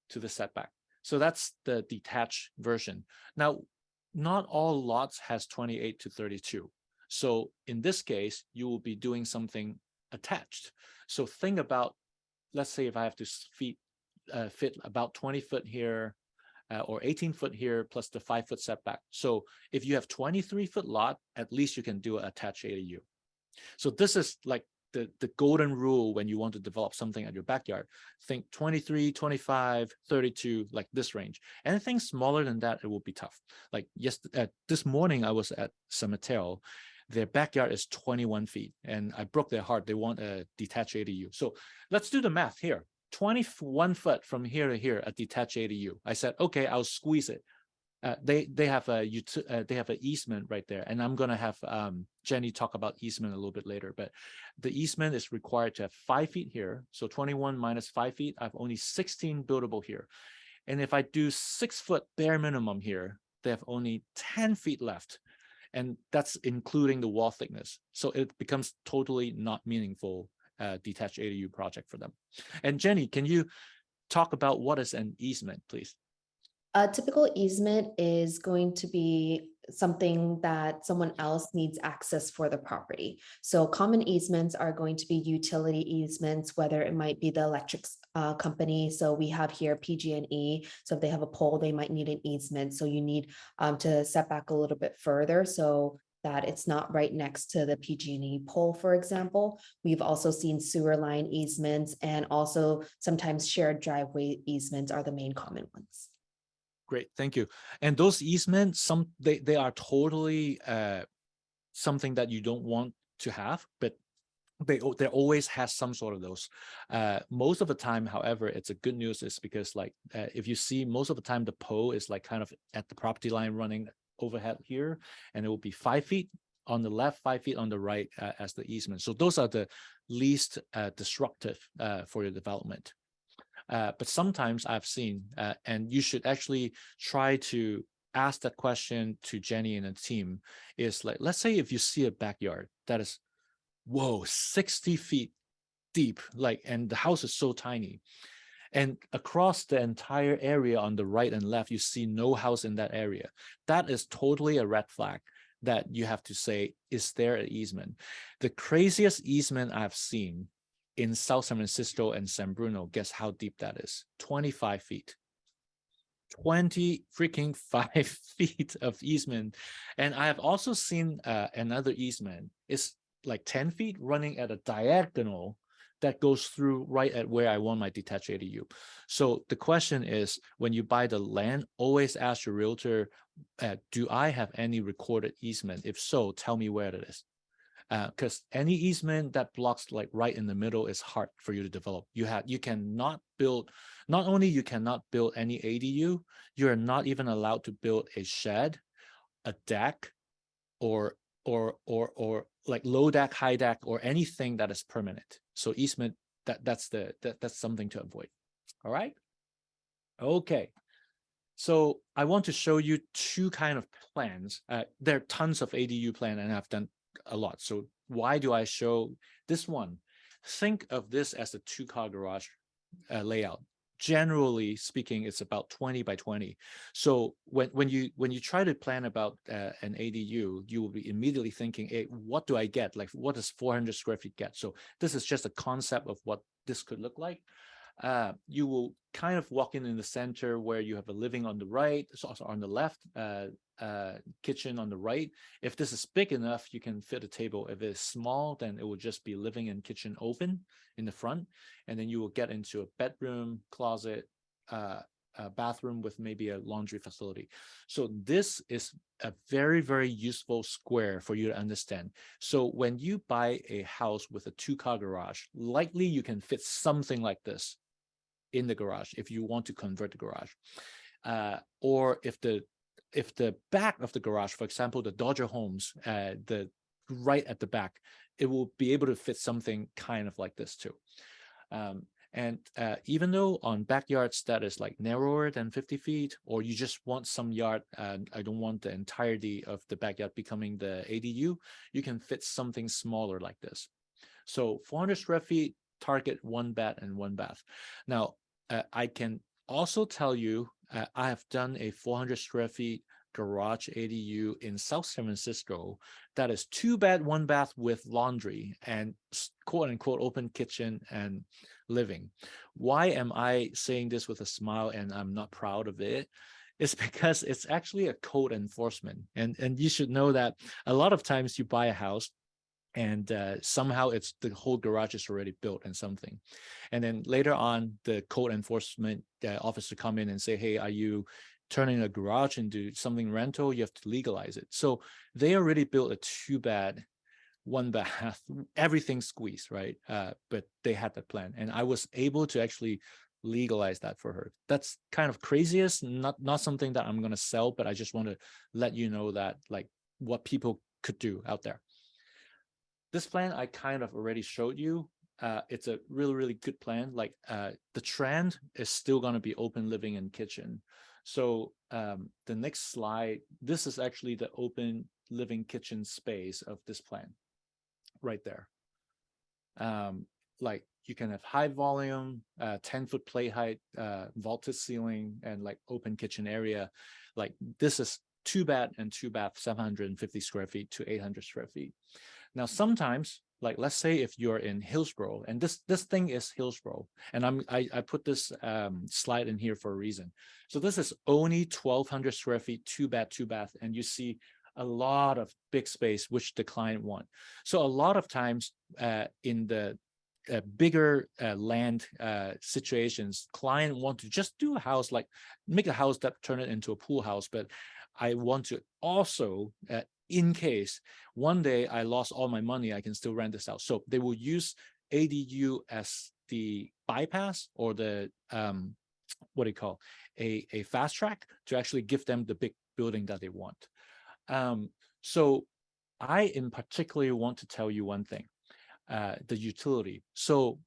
to the setback. So that's the detached version. Now, not all lots has 28 to 32. So in this case, you will be doing something attached. So think about, let's say if I have to fit about 20 foot here or 18 foot here plus the 5 foot setback. So if you have 23 foot lot, at least you can do an attached ADU. So this is like the golden rule when you want to develop something at your backyard. Think 23, 25, 32, like this range. Anything smaller than that, it will be tough. Like this morning, I was at San Mateo. Their backyard is 21 feet, and I broke their heart. They want a detached ADU. So let's do the math here. 21 foot from here to here, a detached ADU. I said, okay, I'll squeeze it. They have an easement right there, and I'm gonna have Jenny talk about easement a little bit later. But the easement is required to have 5 feet here, so 21 minus 5 feet. I've only 16 buildable here, and if I do 6 foot bare minimum here, they have only 10 feet left, and that's including the wall thickness. So it becomes totally not meaningful detached ADU project for them. And Jenny, can you talk about what is an easement, please? A typical easement is going to be something that someone else needs access for the property. So common easements are going to be utility easements, whether it might be the electric company. So we have here PG&E. So if they have a pole, they might need an easement. So you need to set back a little bit further so that it's not right next to the PG&E pole, for example. We've also seen sewer line easements, and also sometimes shared driveway easements are the main common ones. Great, thank you. And those easements, they are totally something that you don't want to have, but there always has some sort of those. Most of the time, however, it's a good news is because like if you see most of the time the pole is like kind of at the property line running overhead here, and it will be 5 feet on the left, 5 feet on the right as the easement. So those are the least disruptive for your development. But sometimes I've seen, and you should actually try to ask that question to Jenny and the team, is like, let's say if you see a backyard that is, whoa, 60 feet deep, like, and the house is so tiny, and across the entire area on the right and left, you see no house in that area. That is totally a red flag that you have to say, is there an easement? The craziest easement I've seen in South San Francisco and San Bruno, guess how deep that is? 25 feet. 20 freaking 5 feet of easement. And I have also seen another easement. It's like 10 feet running at a diagonal that goes through right at where I want my detached ADU. So the question is, when you buy the land, always ask your realtor, do I have any recorded easement? If so, tell me where it is. Because any easement that blocks like right in the middle is hard for you to develop. You cannot build, not only you cannot build any ADU, you are not even allowed to build a shed, a deck, or like low deck, high deck, or anything that is permanent. So easement, that's something to avoid. All right. Okay. So I want to show you two kind of plans. There are tons of ADU plan, and I've done a lot. So why do I show this one? Think of this as a 2-car garage layout. Generally speaking, it's about 20 by 20. So when you try to plan about an ADU, you will be immediately thinking, hey, what do I get? Like, what does 400 square feet get? So this is just a concept of what this could look like. You will kind of walk in the center where you have a living on the right, so also on the left, kitchen on the right. If this is big enough, you can fit a table. If it's small, then it will just be living and kitchen open in the front. And then you will get into a bedroom, closet, a bathroom with maybe a laundry facility. So this is a very, very useful square for you to understand. So when you buy a house with a 2-car garage, likely you can fit something like this in the garage if you want to convert the garage. Or if the back of the garage, for example, the Dodger homes, the right at the back, it will be able to fit something kind of like this too. And even though on backyards that is like narrower than 50 feet, or you just want some yard, I don't want the entirety of the backyard becoming the ADU, you can fit something smaller like this. So 400 square feet, target 1 bed and 1 bath. Now, I can also tell you, I have done a 400 square feet garage ADU in South San Francisco that is 2 bed, 1 bath with laundry and quote unquote open kitchen and living. Why am I saying this with a smile and I'm not proud of it? It's because it's actually a code enforcement. And you should know that a lot of times you buy a house and somehow it's the whole garage is already built and something. And then later on, the code enforcement officer come in and say, hey, are you turning a garage into something rental? You have to legalize it. So they already built a 2 bed, 1 bath, everything squeezed, right? But they had that plan. And I was able to actually legalize that for her. That's kind of craziest, not something that I'm going to sell, but I just want to let you know that like what people could do out there. This plan I kind of already showed you. It's a really, really good plan. Like the trend is still going to be open living and kitchen. So the next slide, this is actually the open living kitchen space of this plan right there. Like you can have high volume, 10-foot plate height, vaulted ceiling, and like open kitchen area. Like this is 2 bed and 2 bath, 750 square feet to 800 square feet. Now, sometimes, like let's say if you're in Hillsborough, and this thing is Hillsborough, and I put this slide in here for a reason. So this is only 1,200 square feet, 2 bed, 2 bath, and you see a lot of big space which the client want. So a lot of times in the bigger land situations, client want to just do a house, like make a house that turn it into a pool house, but I want to also in case one day I lost all my money, I can still rent this out. So they will use ADU as the bypass or the what do you call a fast track to actually give them the big building that they want. So I in particular want to tell you one thing, the utility. So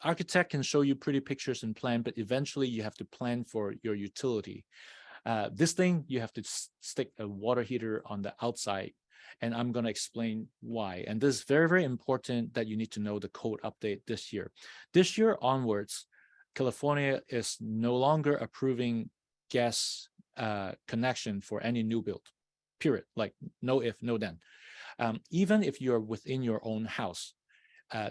architect can show you pretty pictures and plan, but eventually you have to plan for your utility. This thing, you have to stick a water heater on the outside, and I'm going to explain why. And this is very, very important that you need to know the code update this year. This year onwards, California is no longer approving gas connection for any new build, period. Like no if, no then. Even if you're within your own house,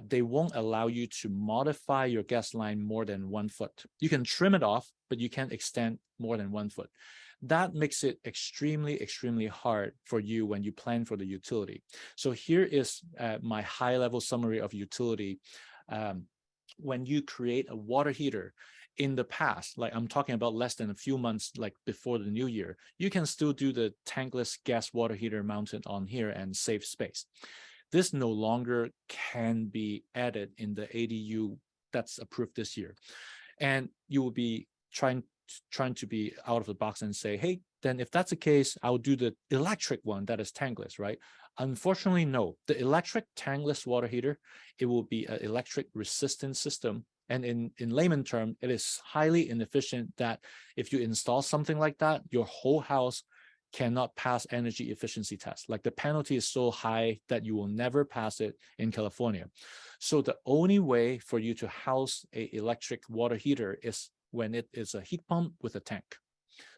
they won't allow you to modify your gas line more than 1 foot. You can trim it off, but you can't extend more than 1 foot. That makes it extremely, extremely hard for you when you plan for the utility. So here is my high-level summary of utility. When you create a water heater in the past, like I'm talking about less than a few months, like before the new year, you can still do the tankless gas water heater mounted on here and save space. This no longer can be added in the ADU that's approved this year. And you will be trying to be out of the box and say, hey, then if that's the case, I'll do the electric one that is tankless, right? Unfortunately, no. The electric tankless water heater, it will be an electric resistant system. And in layman term, it is highly inefficient that if you install something like that, your whole house cannot pass energy efficiency test. Like the penalty is so high that you will never pass it in California. So the only way for you to house an electric water heater is when it is a heat pump with a tank.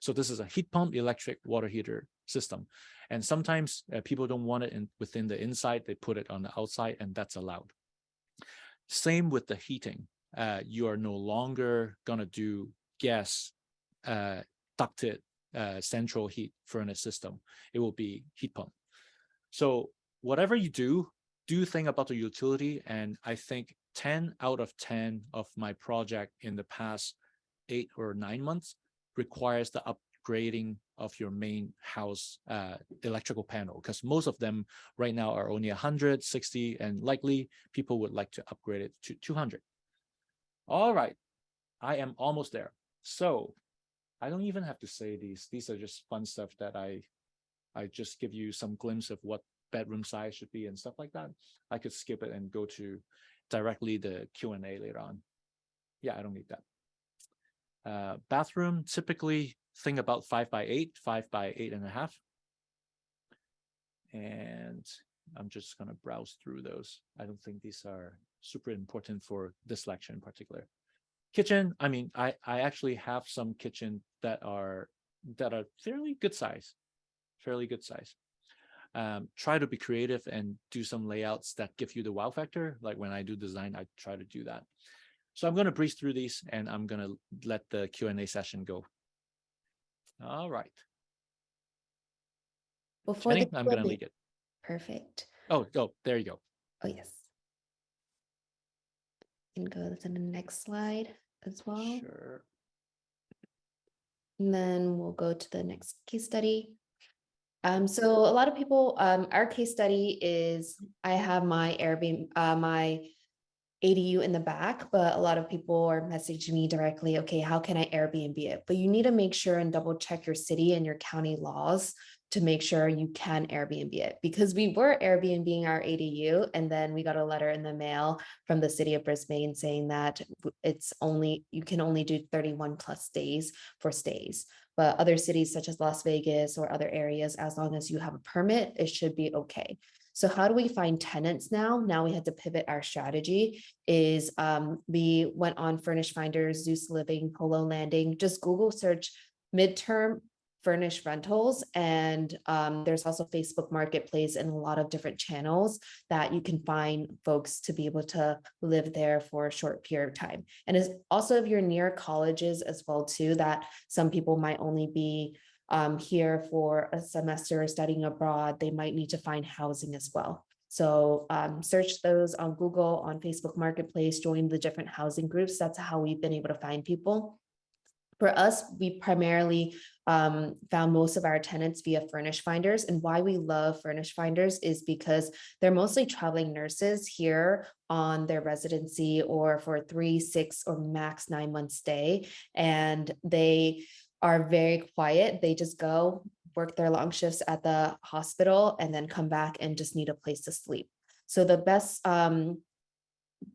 So this is a heat pump electric water heater system. And sometimes people don't want it within the inside, they put it on the outside, and that's allowed. Same with the heating. You are no longer gonna do gas ducted central heat furnace system. It will be heat pump. So whatever you do think about the utility. And I think 10 out of 10 of my project in the past 8 or 9 months requires the upgrading of your main house electrical panel, because most of them right now are only 160, and likely people would like to upgrade it to 200. All right, I am almost there. So I don't even have to say these. These are just fun stuff that I just give you some glimpse of what bedroom size should be and stuff like that. I could skip it and go to directly the Q&A later on. Yeah, I don't need that. Bathroom, typically think about 5 by 8, 5 by 8.5. And I'm just gonna browse through those. I don't think these are super important for this lecture in particular. Kitchen, I mean, I actually have some kitchen that are fairly good size. Try to be creative and do some layouts that give you the wow factor. Like when I do design, I try to do that. So I'm going to breeze through these and I'm going to let the Q&A session go. All right. Before Jenny, the I'm going to Q&A. lead it. Perfect. Oh, there you go. Oh, yes. You can go to the next slide as well. Sure. And then we'll go to the next case study. So a lot of people, our case study is, I have my Airbnb, my ADU in the back, but a lot of people are messaging me directly, okay, how can I Airbnb it? But you need to make sure and double check your city and your county laws to make sure you can Airbnb it, because we were Airbnbing our ADU and then we got a letter in the mail from the city of Brisbane saying that you can only do 31 plus days for stays. But other cities such as Las Vegas or other areas, as long as you have a permit, it should be okay. So how do we find tenants now? Now we had to pivot our strategy is we went on Furnish Finders, Zeus Living, Polo Landing, just Google search midterm furnished rentals. And there's also Facebook Marketplace and a lot of different channels that you can find folks to be able to live there for a short period of time. And it's also if you're near colleges as well too, that some people might only be here for a semester studying abroad, they might need to find housing as well. So search those on Google, on Facebook Marketplace, join the different housing groups. That's how we've been able to find people. For us, we primarily found most of our tenants via Furnish Finders. And why we love Furnish Finders is because they're mostly traveling nurses here on their residency or for 3, 6, or max 9 months stay. And they are very quiet. They just go work their long shifts at the hospital and then come back and just need a place to sleep. So the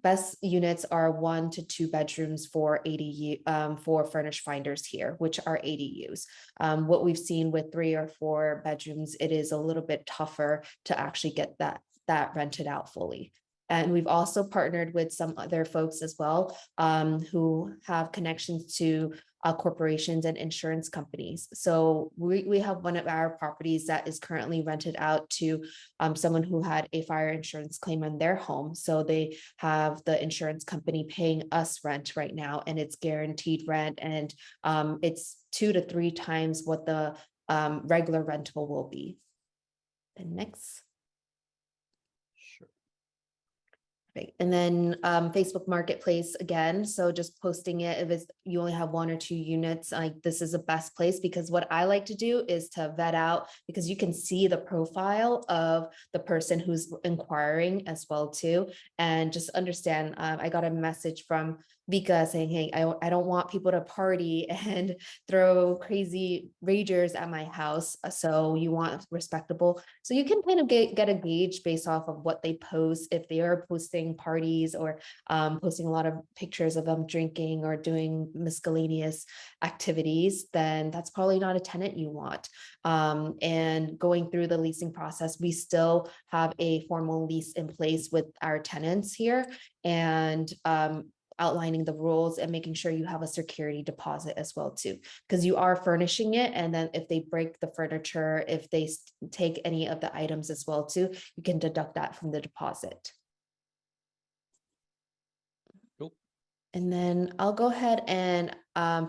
best units are 1 to 2 bedrooms for ADU for Furnish Finders here, which are ADUs. What we've seen with 3 or 4 bedrooms, it is a little bit tougher to actually get that rented out fully. And we've also partnered with some other folks as well who have connections to corporations and insurance companies. So we have one of our properties that is currently rented out to someone who had a fire insurance claim on their home. So they have the insurance company paying us rent right now, and it's guaranteed rent, and it's 2 to 3 times what the regular rental will be. And next. Sure. Right. And then Facebook Marketplace again. So just posting it if it's, you only have 1 or 2 units, like this is the best place, because what I like to do is to vet out, because you can see the profile of the person who's inquiring as well too. And just understand, I got a message from Vika saying, hey, I don't want people to party and throw crazy ragers at my house. So you want respectable. So you can kind of get a gauge based off of what they post. If they are posting parties or posting a lot of pictures of them drinking or doing miscellaneous activities, then that's probably not a tenant you want. And going through the leasing process, we still have a formal lease in place with our tenants here, and outlining the rules and making sure you have a security deposit as well too, because you are furnishing it. And then if they break the furniture, if they take any of the items as well too, you can deduct that from the deposit. Cool. And then I'll go ahead and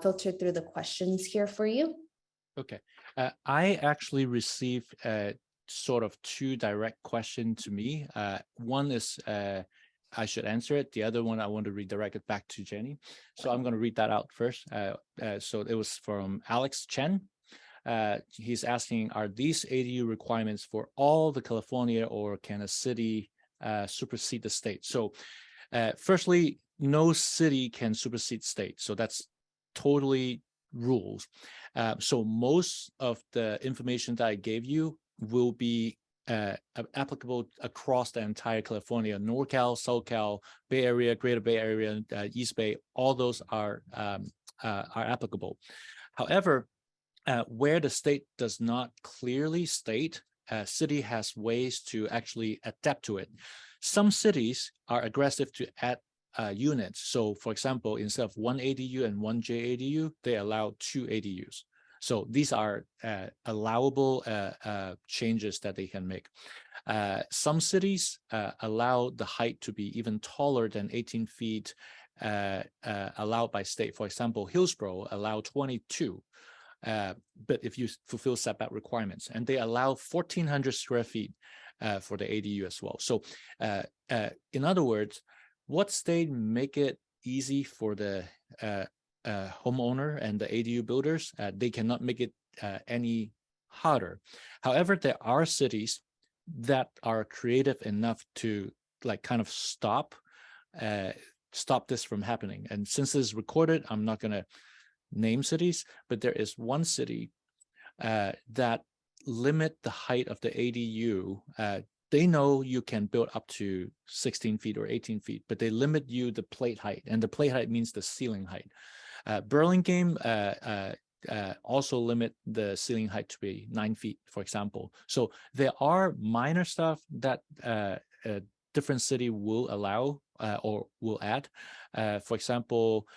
filter through the questions here for you. Okay. I actually received sort of 2 direct questions to me. One is I should answer it. The other one, I want to redirect it back to Jenny. So I'm going to read that out first. So it was from Alex Chen. He's asking, are these ADU requirements for all the California, or can a city supersede the state? So firstly, no city can supersede state. So that's totally rules. So most of the information that I gave you will be applicable across the entire California, NorCal, SoCal, Bay Area, Greater Bay Area, East Bay. All those are applicable. However, where the state does not clearly state, city has ways to actually adapt to it. Some cities are aggressive to add units. So, for example, instead of 1 ADU and 1 JADU, they allow 2 ADUs. So these are allowable changes that they can make. Some cities allow the height to be even taller than 18 feet allowed by state. For example, Hillsborough allow 22, but if you fulfill setback requirements, and they allow 1,400 square feet for the ADU as well. So in other words, what state make it easy for the homeowner and the ADU builders, they cannot make it any harder. However, there are cities that are creative enough to like kind of stop this from happening. And since this is recorded, I'm not going to name cities, but there is one city that limit the height of the ADU. They know you can build up to 16 feet or 18 feet, but they limit you the plate height, and the plate height means the ceiling height. Burlingame also limit the ceiling height to be 9 feet, for example. So there are minor stuff that a different city will allow or will add. For example,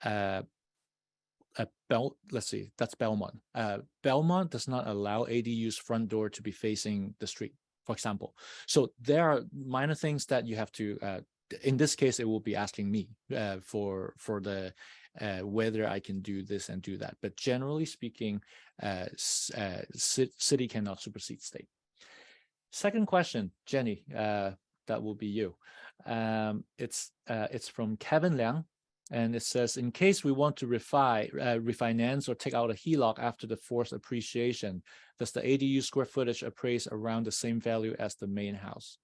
let's see, that's Belmont. Belmont does not allow ADU's front door to be facing the street, for example. So there are minor things that you have to, in this case, it will be asking me for the whether I can do this and do that. But generally speaking, city cannot supersede state. Second question, Jenny, that will be you. It's from Kevin Liang. And it says, in case we want to refinance or take out a HELOC after the forced appreciation, does the ADU square footage appraise around the same value as the main house?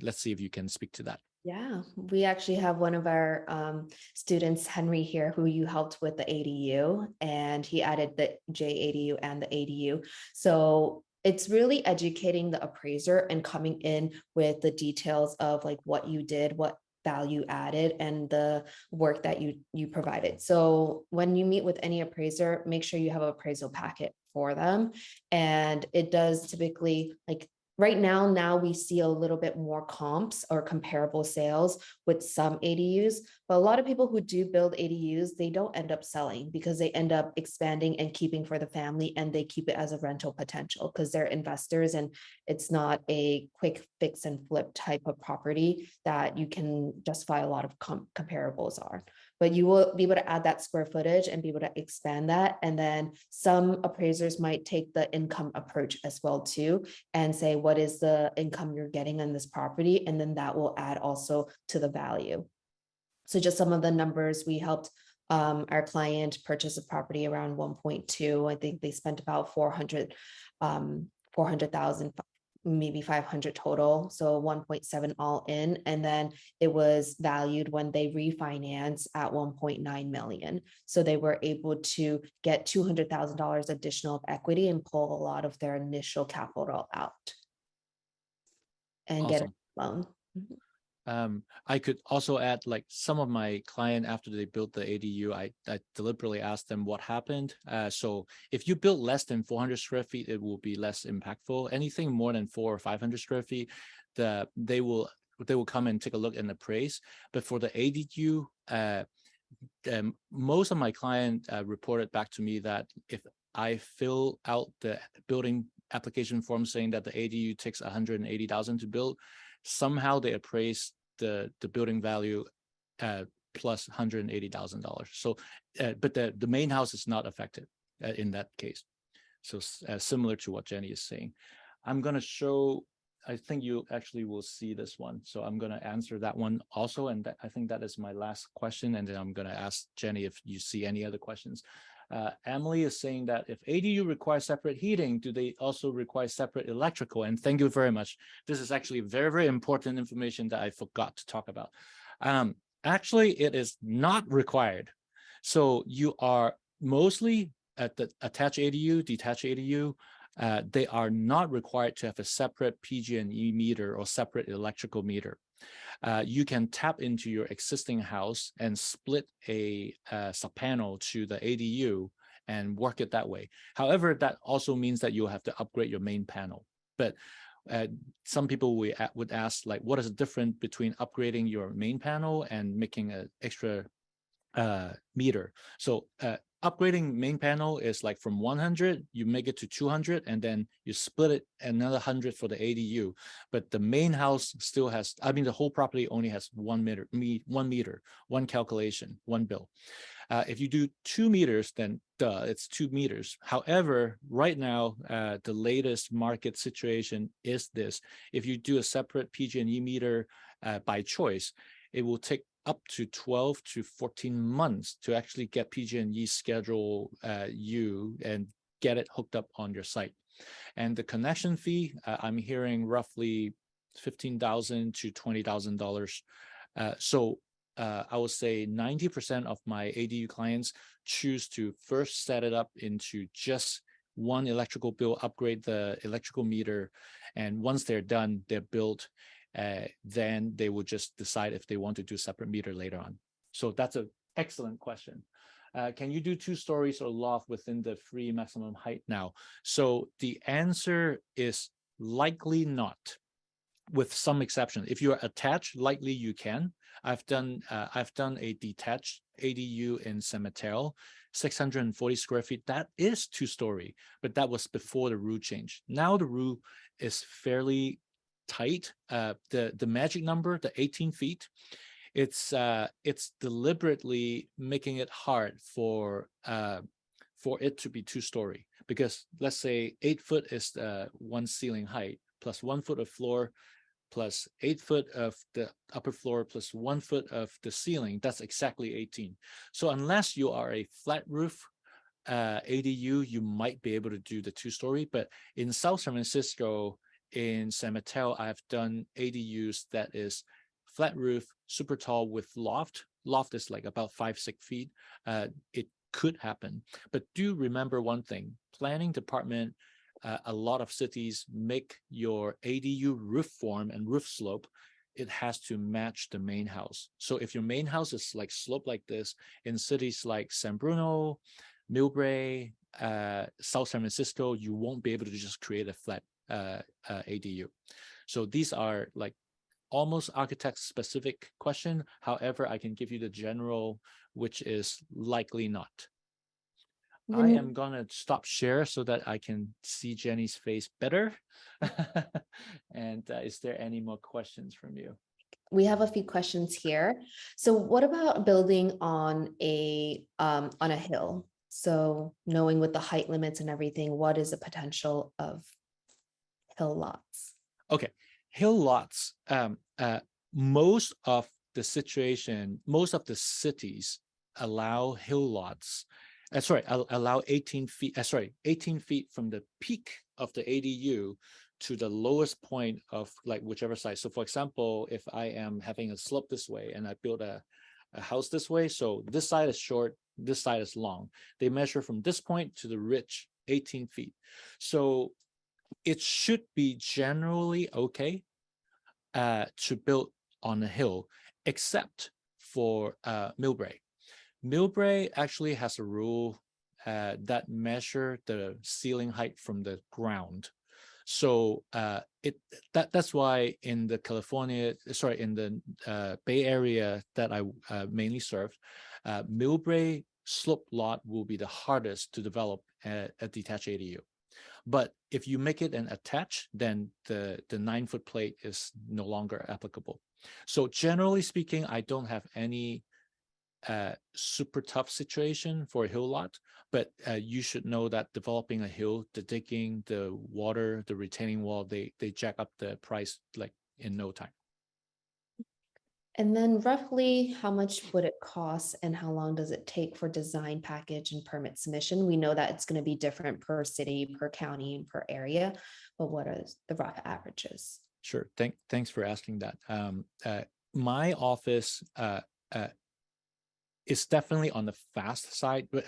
Let's see if you can speak to that. Yeah, we actually have one of our students, Henry here, who you helped with the ADU, and he added the JADU and the ADU. So it's really educating the appraiser and coming in with the details of like what you did, what value added, and the work that you provided. So when you meet with any appraiser, make sure you have an appraisal packet for them. And it does typically, like, Right now we see a little bit more comps or comparable sales with some ADUs, but a lot of people who do build ADUs, they don't end up selling because they end up expanding and keeping for the family, and they keep it as a rental potential because they're investors, and it's not a quick fix and flip type of property that you can justify a lot of comparables are. But you will be able to add that square footage and be able to expand that. And then some appraisers might take the income approach as well too, and say, what is the income you're getting on this property? And then that will add also to the value. So just some of the numbers, we helped our client purchase a property around 1.2. I think they spent about 400,000, maybe 500 total. So 1.7 all in. And then it was valued when they refinance at 1.9 million. So they were able to get $200,000 additional equity and pull a lot of their initial capital out and get a Awesome. loan. I could also add, like, some of my client, after they built the ADU, I deliberately asked them what happened. So if you build less than 400 square feet, it will be less impactful. Anything more than 400 or 500 square feet, they will come and take a look and appraise. But for the ADU, most of my client reported back to me that if I fill out the building application form saying that the ADU takes 180,000 to build, somehow they appraise the building value plus $180,000. So, but the main house is not affected in that case. So similar to what Jenny is saying. I'm going to show, I think you actually will see this one. So I'm going to answer that one also. And I think that is my last question. And then I'm going to ask Jenny if you see any other questions. Emily is saying that if ADU requires separate heating, do they also require separate electrical? And thank you very much. This is actually very, very important information that I forgot to talk about. Actually, it is not required. So you are mostly at the attached ADU, detached ADU, they are not required to have a separate PG&E meter or separate electrical meter. You can tap into your existing house and split a sub-panel to the ADU and work it that way. However, that also means that you'll have to upgrade your main panel. But some people would ask, like, what is the difference between upgrading your main panel and making an extra meter? So upgrading main panel is like from 100, you make it to 200, and then you split it another 100 for the ADU. But the main house still has, I mean, the whole property only has 1 meter, one calculation, one bill. If you do 2 meters, then it's 2 meters. However, right now, the latest market situation is this: if you do a separate PG&E meter by choice, it will take up to 12 to 14 months to actually get PG&E schedule you and get it hooked up on your site. And the connection fee, I'm hearing roughly $15,000 to $20,000. So I would say 90% of my ADU clients choose to first set it up into just one electrical bill, upgrade the electrical meter, and once they're done, they're built. Then they will just decide if they want to do separate meter later on. So that's an excellent question. Can you do 2 stories or loft within the free maximum height now? So the answer is likely not, with some exception. If you're attached, likely you can. I've done a detached ADU in San Mateo, 640 square feet. That is 2-story, but that was before the rule change. Now the rule is fairly tight. The magic number, the 18 feet, it's deliberately making it hard for it to be 2-story, because let's say 8 foot is the one ceiling height plus 1 foot of floor plus 8 foot of the upper floor plus 1 foot of the ceiling. That's exactly 18. So unless you are a flat roof ADU, you might be able to do the 2-story. But in South San Francisco, in San Mateo, I've done ADUs that is flat roof, super tall with loft. Loft is like about 5-6 feet. It could happen, but do remember one thing: planning department, a lot of cities make your ADU roof form and roof slope, it has to match the main house. So if your main house is like sloped like this, in cities like San Bruno, Millbrae, South San Francisco, you won't be able to just create a flat ADU. So these are like almost architect specific question. However, I can give you the general, which is likely not. I am gonna stop share so that I can see Jenny's face better. And is there any more questions from you? We have a few questions here. So what about building on a hill? So knowing with the height limits and everything, what is the potential of hill lots? Okay, hill lots. Most of the situation, most of the cities allow hill lots. Allow 18 feet. 18 feet from the peak of the ADU to the lowest point of like whichever side. So for example, if I am having a slope this way and I build a house this way, so this side is short, this side is long. They measure from this point to the ridge, 18 feet. So it should be generally okay to build on a hill, except for Millbrae. Millbrae actually has a rule that measure the ceiling height from the ground. So that's why in the in the Bay Area that I mainly serve, Millbrae slope lot will be the hardest to develop a detached ADU. But if you make it an attached, then the 9-foot plate is no longer applicable. So generally speaking, I don't have any super tough situation for a hill lot, but you should know that developing a hill, the digging, the water, the retaining wall, they jack up the price like in no time. And then roughly how much would it cost and how long does it take for design package and permit submission? We know that it's going to be different per city, per county, and per area, but what are the rough averages? Sure. Thanks for asking that. My office is definitely on the fast side, but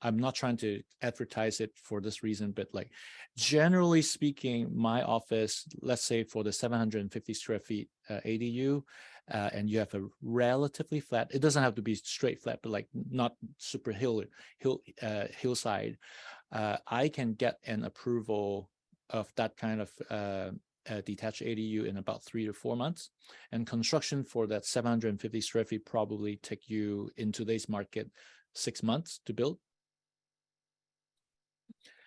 I'm not trying to advertise it for this reason. But like generally speaking, my office, let's say for the 750 square feet ADU, and you have a relatively flat. It doesn't have to be straight flat, but like not super hillside. I can get an approval of that kind of detached ADU in about 3 to 4 months, and construction for that 750 square feet probably take you in today's market 6 months to build.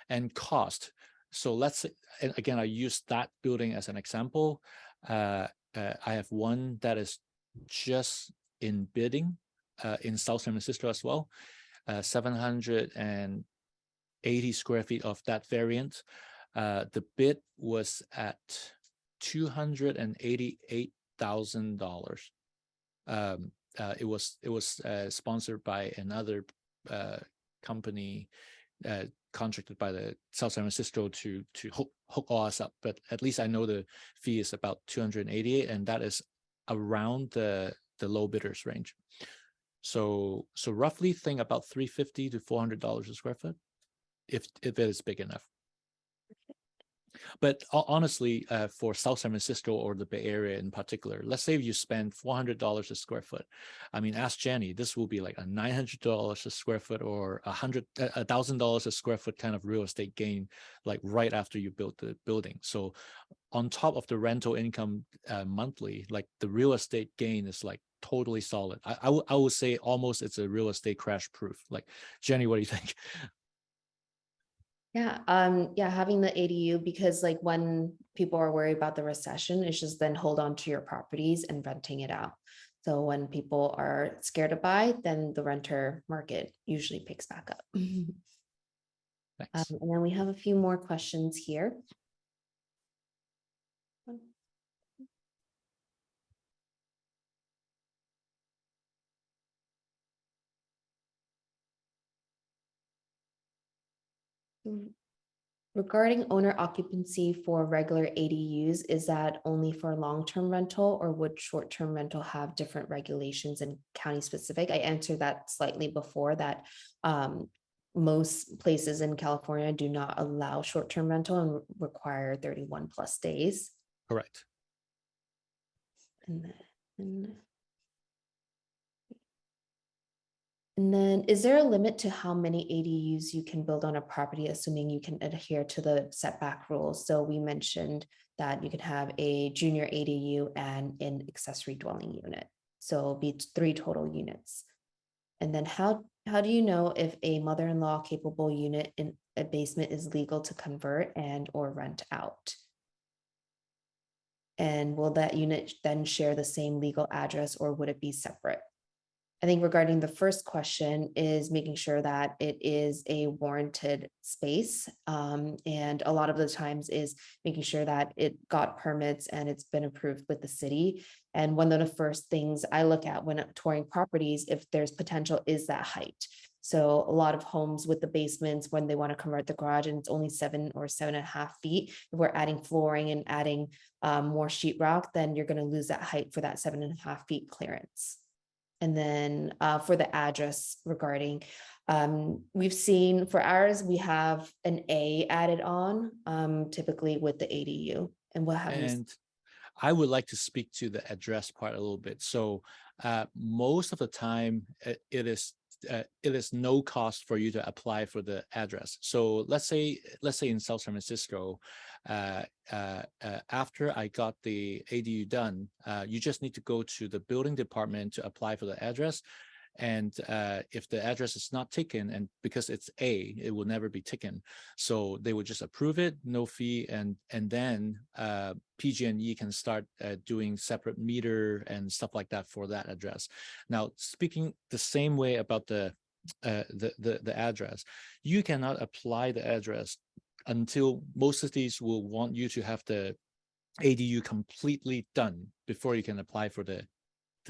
And cost. So let's say, and again, I use that building as an example. I have one that is just in bidding in South San Francisco as well, 780 square feet of that variant. The bid was at $288,000. It was sponsored by another company, contracted by the South San Francisco to hook all us up. But at least I know the fee is about 288, and that is around the low bidders range. So roughly think about $350 to $400 a square foot, if it is big enough. But honestly, for South San Francisco or the Bay Area in particular, let's say if you spend $400 a square foot. I mean, ask Jenny, this will be like a $900 a square foot or $1,000 a square foot kind of real estate gain, like right after you build the building. So on top of the rental income monthly, like the real estate gain is like totally solid. I would say almost it's a real estate crash proof. Like, Jenny, what do you think? Yeah, having the ADU, because like when people are worried about the recession, it's just then hold on to your properties and renting it out. So when people are scared to buy, then the renter market usually picks back up. Thanks. And then we have a few more questions here. Regarding owner occupancy for regular ADUs, is that only for long-term rental, or would short-term rental have different regulations and county specific? I answered that slightly before that. Most places in California do not allow short-term rental and require 31 plus days. Correct. And And then is there a limit to how many ADUs you can build on a property, assuming you can adhere to the setback rules? So we mentioned that you can have a junior ADU and an accessory dwelling unit. So it'll be 3 total units. And then how do you know if a mother-in-law capable unit in a basement is legal to convert and or rent out? And will that unit then share the same legal address or would it be separate? I think regarding the first question is making sure that it is a warranted space. And a lot of the times is making sure that it got permits and it's been approved with the city. And one of the first things I look at when touring properties, if there's potential, is that height. So a lot of homes with the basements, when they want to convert the garage and it's only 7 or 7.5 feet, if we're adding flooring and adding more sheetrock, then you're going to lose that height for that 7.5 feet clearance. And then for the address regarding, we've seen for ours, we have an A added on, typically with the ADU. And what have you? And I would like to speak to the address part a little bit. So most of the time, it is no cost for you to apply for the address. So let's say in South San Francisco, after I got the ADU done, you just need to go to the building department to apply for the address. And if the address is not taken, and because it's A, it will never be taken. So they would just approve it, no fee, and then PG&E can start doing separate meter and stuff like that for that address. Now, speaking the same way about the address, you cannot apply the address until most cities will want you to have the ADU completely done before you can apply for the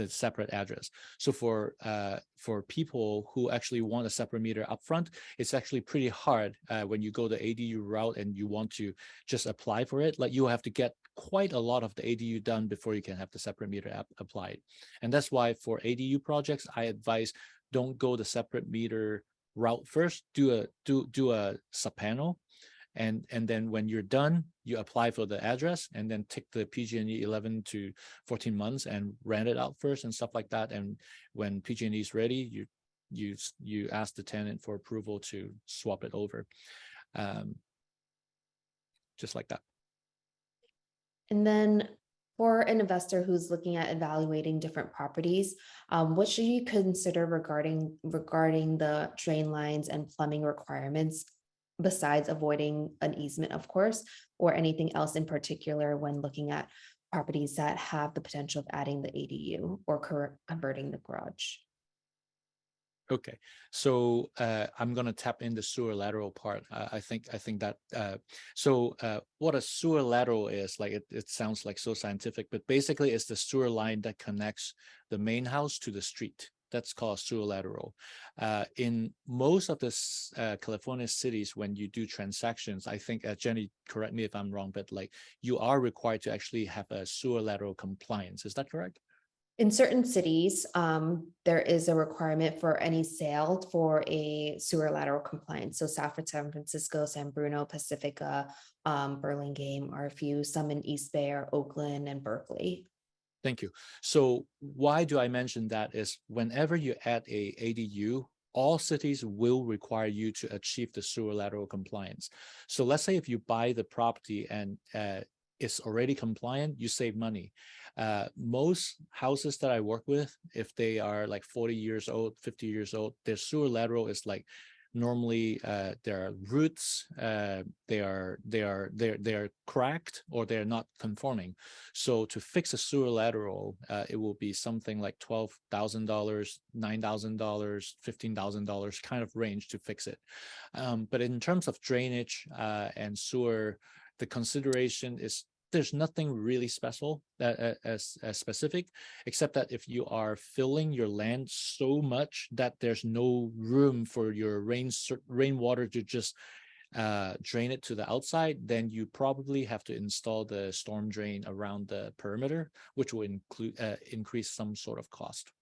separate address. So for people who actually want a separate meter upfront, it's actually pretty hard when you go the ADU route and you want to just apply for it. Like you have to get quite a lot of the ADU done before you can have the separate meter applied. And that's why for ADU projects, I advise don't go the separate meter route first. Do a subpanel. And then when you're done, you apply for the address and then take the PG&E 11 to 14 months and rent it out first and stuff like that. And when PG&E is ready, you ask the tenant for approval to swap it over, just like that. And then for an investor who's looking at evaluating different properties, what should you consider regarding the drain lines and plumbing requirements, besides avoiding an easement, of course, or anything else in particular when looking at properties that have the potential of adding the ADU or converting the garage? Okay, so I'm gonna tap in the sewer lateral part. I think that what a sewer lateral is, like it sounds like so scientific, but basically it's the sewer line that connects the main house to the street. That's called sewer lateral. In most of the California cities, when you do transactions, I think, Jenny, correct me if I'm wrong, but like you are required to actually have a sewer lateral compliance. Is that correct? In certain cities, there is a requirement for any sale for a sewer lateral compliance. So San Francisco, San Bruno, Pacifica, Burlingame are a few, some in East Bay or Oakland and Berkeley. Thank you. So why do I mention that is whenever you add a ADU, all cities will require you to achieve the sewer lateral compliance. So let's say if you buy the property and it's already compliant, you save money. Most houses that I work with, if they are like 40 years old, 50 years old, their sewer lateral is like normally there are roots, they are cracked or they're not conforming. So to fix a sewer lateral, it will be something like $12,000, $9,000, $15,000 kind of range to fix it. But in terms of drainage and sewer, the consideration is there's nothing really special as specific, except that if you are filling your land so much that there's no room for your rainwater to just drain it to the outside, then you probably have to install the storm drain around the perimeter, which will increase some sort of cost.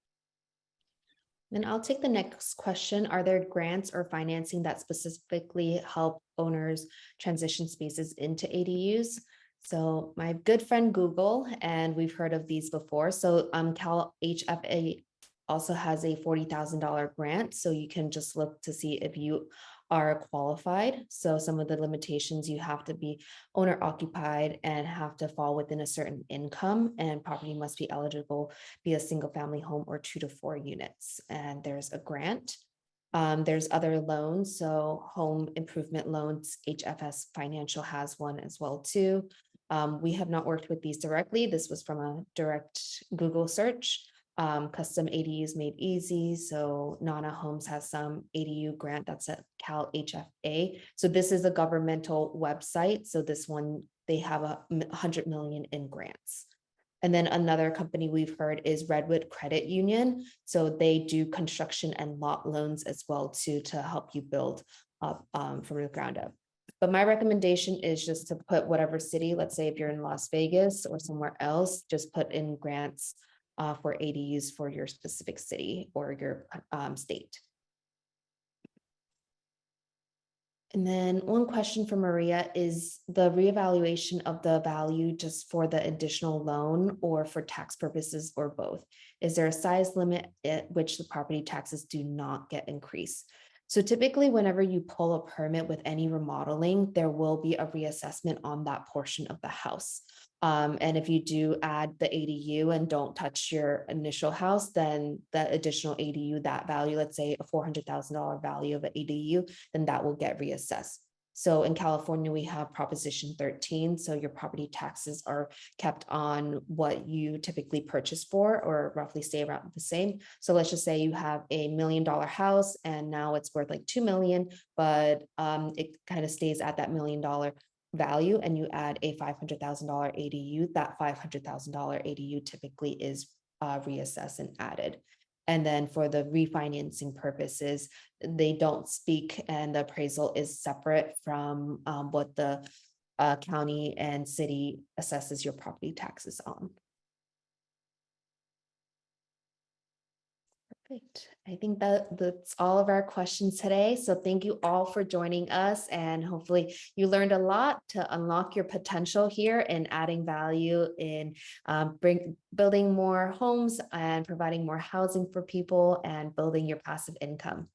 Then I'll take the next question. Are there grants or financing that specifically help owners transition spaces into ADUs? So my good friend Google, and we've heard of these before. So Cal HFA also has a $40,000 grant. So you can just look to see if you are qualified. So some of the limitations, you have to be owner occupied and have to fall within a certain income, and property must be eligible, be a single family home or 2 to 4 units. And there's a grant. There's other loans, so home improvement loans, HFS Financial has one as well too. We have not worked with these directly. This was from a direct Google search. Custom ADUs made easy. So Nana Homes has some ADU grant that's at Cal HFA. So this is a governmental website. So this one, they have 100 million in grants. And then another company we've heard is Redwood Credit Union. So they do construction and lot loans as well too, to help you build up from the ground up. But my recommendation is just to put whatever city, let's say if you're in Las Vegas or somewhere else, just put in grants for ADUs for your specific city or your state. And then one question from Maria is the reevaluation of the value just for the additional loan or for tax purposes or both? Is there a size limit at which the property taxes do not get increased? So typically whenever you pull a permit with any remodeling, there will be a reassessment on that portion of the house. And if you do add the ADU and don't touch your initial house, then that additional ADU, that value, let's say a $400,000 value of an ADU, then that will get reassessed. So in California, we have Proposition 13. So your property taxes are kept on what you typically purchase for, or roughly stay around the same. So let's just say you have $1 million house and now it's worth like 2 million, but it kind of stays at that $1 million value, and you add a $500,000 ADU, that $500,000 ADU typically is reassessed and added. And then for the refinancing purposes, they don't speak, and the appraisal is separate from what the county and city assesses your property taxes on. Perfect. I think that's all of our questions today. So thank you all for joining us, and hopefully you learned a lot to unlock your potential here in adding value in building more homes and providing more housing for people and building your passive income.